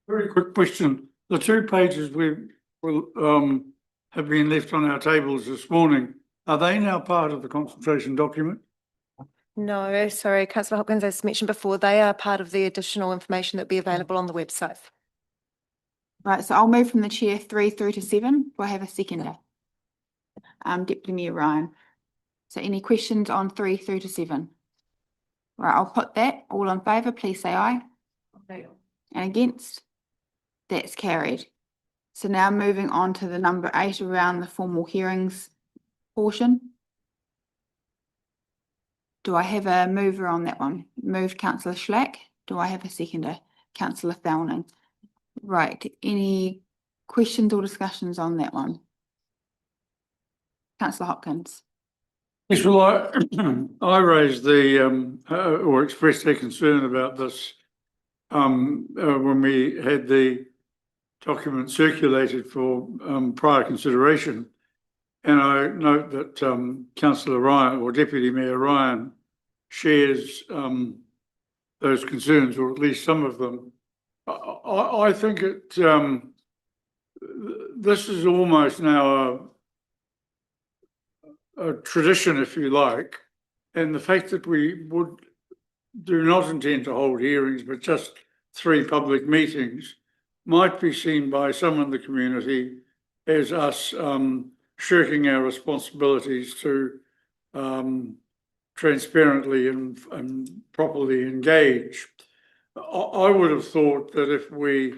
Very quick question. The 2 pages we will have been left on our tables this morning, are they now part of the consultation document? No, sorry, Councillor Hopkins, as mentioned before, they are part of the additional information that will be available on the website. right, so I'll move from the chair 3 through to 7. Do I have a seconder? Deputy Mayor Ryan. So any questions on 3 through to 7? Right, I'll put that. All in favour, please say aye. And against? That's carried. So now moving on to the number 8 around the formal hearings portion. Do I have a mover on that one? Moved Councillor Schlack. Do I have a seconder? Councillor Thowning. Right, any questions or discussions on that one? Councillor Hopkins. Yes, well, I raised the, or expressed a concern about this when we had the document circulated for prior consideration. And I note that Councillor Ryan or Deputy Mayor Ryan shares those concerns, or at least some of them. I think this is almost now a tradition, if you like, and the fact that we do not intend to hold hearings, but just 3 public meetings, might be seen by some in the community as us shirking our responsibilities to transparently and properly engage. I would have thought that if we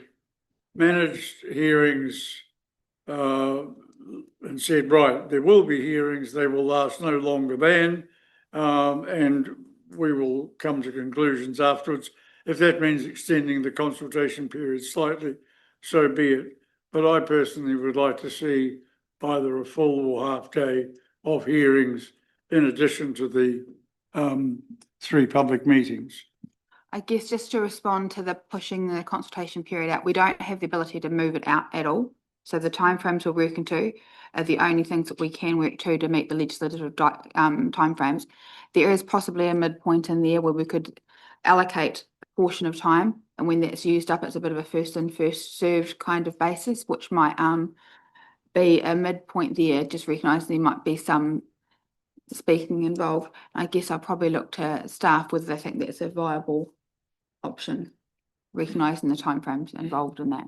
managed hearings and said, right, there will be hearings, they will last no longer than, and we will come to conclusions afterwards. If that means extending the consultation period slightly, so be it. But I personally would like to see either a full or half day of hearings in addition to the 3 public meetings. I guess just to respond to the pushing the consultation period out, we don't have the ability to move it out at all. So the timeframes we're working to are the only things that we can work to meet the legislative timeframes. There is possibly a midpoint in there where we could allocate a portion of time, and when that's used up, it's a bit of a first in, first served kind of basis, which might be a midpoint there, just recognising there might be some speaking involved. I guess I'll probably look to staff whether they think that's a viable option, recognising the timeframes involved in that.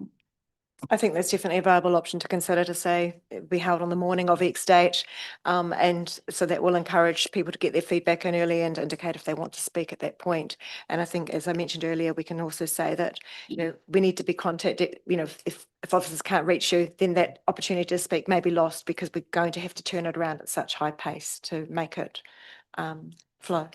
I think that's definitely a viable option to consider, to say it'll be held on the morning of X date. And so that will encourage people to get their feedback in early and indicate if they want to speak at that point. And I think, as I mentioned earlier, we can also say that, you know, we need to be contacted, you know, if officers can't reach you, then that opportunity to speak may be lost because we're going to have to turn it around at such high pace to make it flow.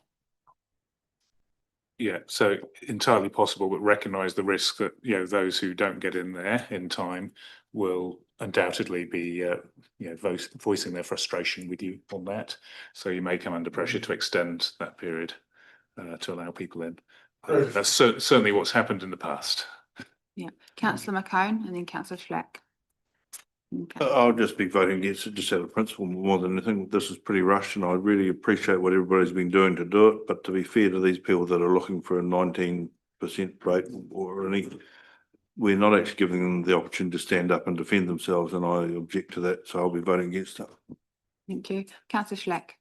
Yeah, so entirely possible, but recognise the risk that, you know, those who don't get in there in time will undoubtedly be, you know, voicing their frustration with you on that. So you may come under pressure to extend that period to allow people in. That's certainly what's happened in the past. Yeah, Councillor McCone and then Councillor Schlack. Okay. I'll just be voting against it just out of principle more than anything. This is pretty rushed and I really appreciate what everybody's been doing to do it. But to be fair to these people that are looking for a 19% rate or any, we're not actually giving them the opportunity to stand up and defend themselves, and I object to that. So I'll be voting against it. Thank you. Councillor Schlack.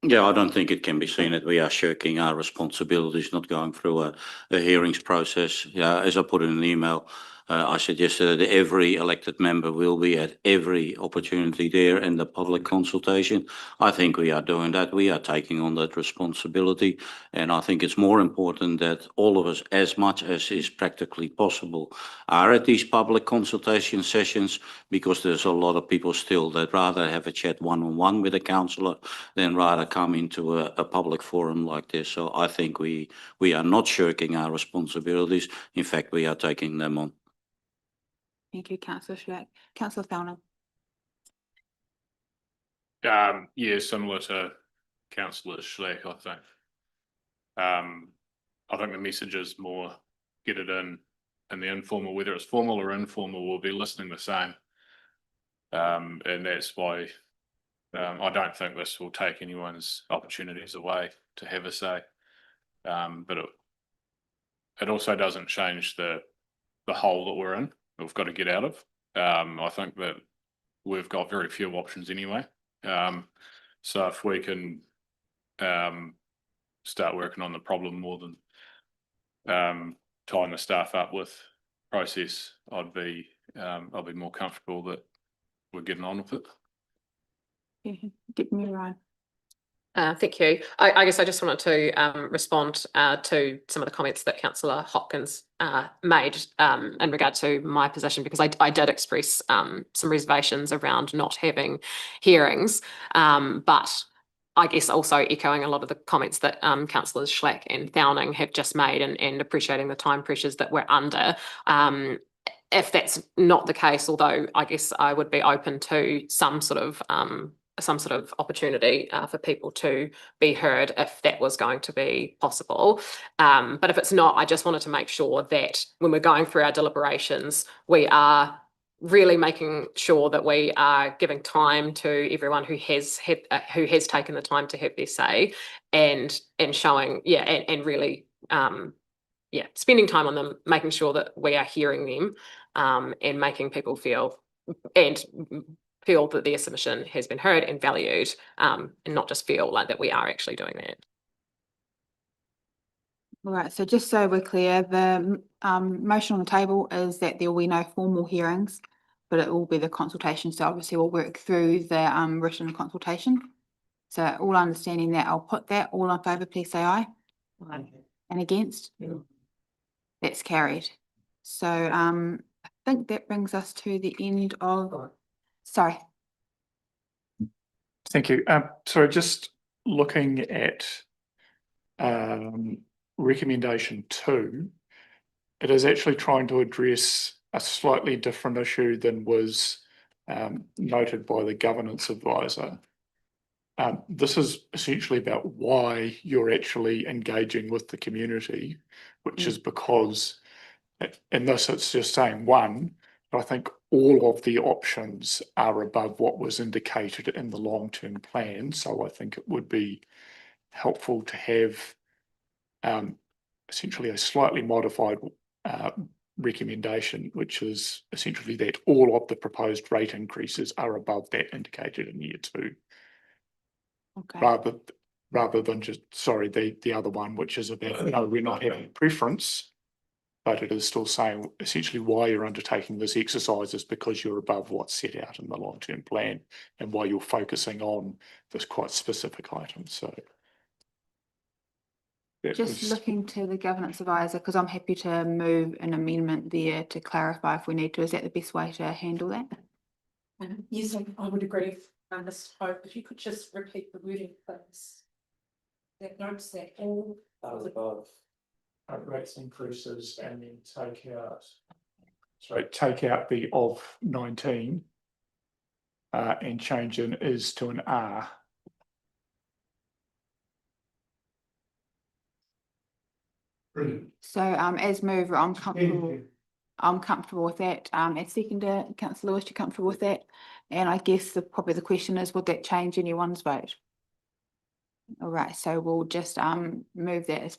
Yeah, I don't think it can be seen that we are shirking our responsibilities, not going through a hearings process. Yeah, as I put in an email, I suggested that every elected member will be at every opportunity there in the public consultation. I think we are doing that. We are taking on that responsibility. And I think it's more important that all of us, as much as is practically possible, are at these public consultation sessions, because there's a lot of people still that rather have a chat one-on-one with a councillor than rather come into a public forum like this. So I think we are not shirking our responsibilities. In fact, we are taking them on. Thank you, Councillor Schleck. Councillor Fellner. Yeah, similar to Councillor Schleck, I think. I think the message is more get it in the informal, whether it's formal or informal, we'll be listening the same. And that's why I don't think this will take anyone's opportunities away to have a say. But it also doesn't change the hole that we're in, we've got to get out of. I think that we've got very few options anyway. So if we can start working on the problem more than tying the staff up with process, I'll be more comfortable that we're getting on with it. Yeah, get me right. Thank you. I guess I just wanted to respond to some of the comments that Councillor Hopkins made in regard to my position, because I did express some reservations around not having hearings, but I guess also echoing a lot of the comments that Councillors Schleck and Thowning have just made, and appreciating the time pressures that we're under. If that's not the case, although I guess I would be open to some sort of opportunity for people to be heard if that was going to be possible. But if it's not, I just wanted to make sure that when we're going through our deliberations, we are really making sure that we are giving time to everyone who has taken the time to have their say, and showing, and really spending time on them, making sure that we are hearing them, and making people feel that their submission has been heard and valued, and not just feel like that we are actually doing that. All right, so just so we're clear, the motion on the table is that there will be no formal hearings, but it will be the consultation. So obviously we'll work through the written consultation. So all understanding that, I'll put that. All in favour, please say aye. Aye. And against? Yeah. That's carried. So I think that brings us to the end of, sorry. Thank you. So just looking at recommendation 2, it is actually trying to address a slightly different issue than was noted by the governance advisor. This is essentially about why you're actually engaging with the community, which is because in this it's just saying, one, I think all of the options are above what was indicated in the long-term plan. So I think it would be helpful to have essentially a slightly modified recommendation, which is essentially that all of the proposed rate increases are above that indicated in year 2. Okay. Rather than just, sorry, the other one, which is about, no, we're not having a preference, but it is still saying essentially why you're undertaking this exercise is because you're above what's set out in the long-term plan, and why you're focusing on this quite specific item. So Just looking to the governance advisor, because I'm happy to move an amendment there to clarify if we need to. Is that the best way to handle that? Yes, I would agree. Hope if you could just repeat the wording, please. That notes that all above rates increases, and then take out the of 19 and change an is to an are. Brilliant. So as mover, I'm comfortable. I'm comfortable with that. As seconder, Councillor Lewis, you're comfortable with that? And I guess probably the question is, would that change anyone's vote? All right, so we'll just move that as,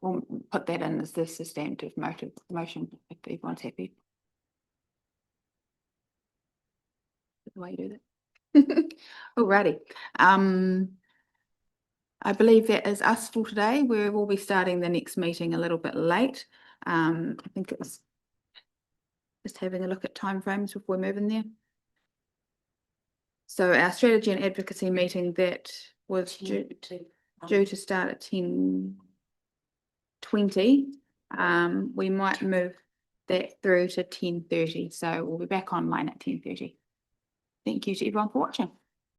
we'll put that in as the substantive motion if everyone's happy. The way you do that. Alrighty. I believe that is us for today. We will be starting the next meeting a little bit late. I think it's Just having a look at timeframes before we move in there. So our strategy and advocacy meeting that was due to start at 10:20. We might move that through to 10:30. So we'll be back online at 10:30. Thank you to everyone for watching.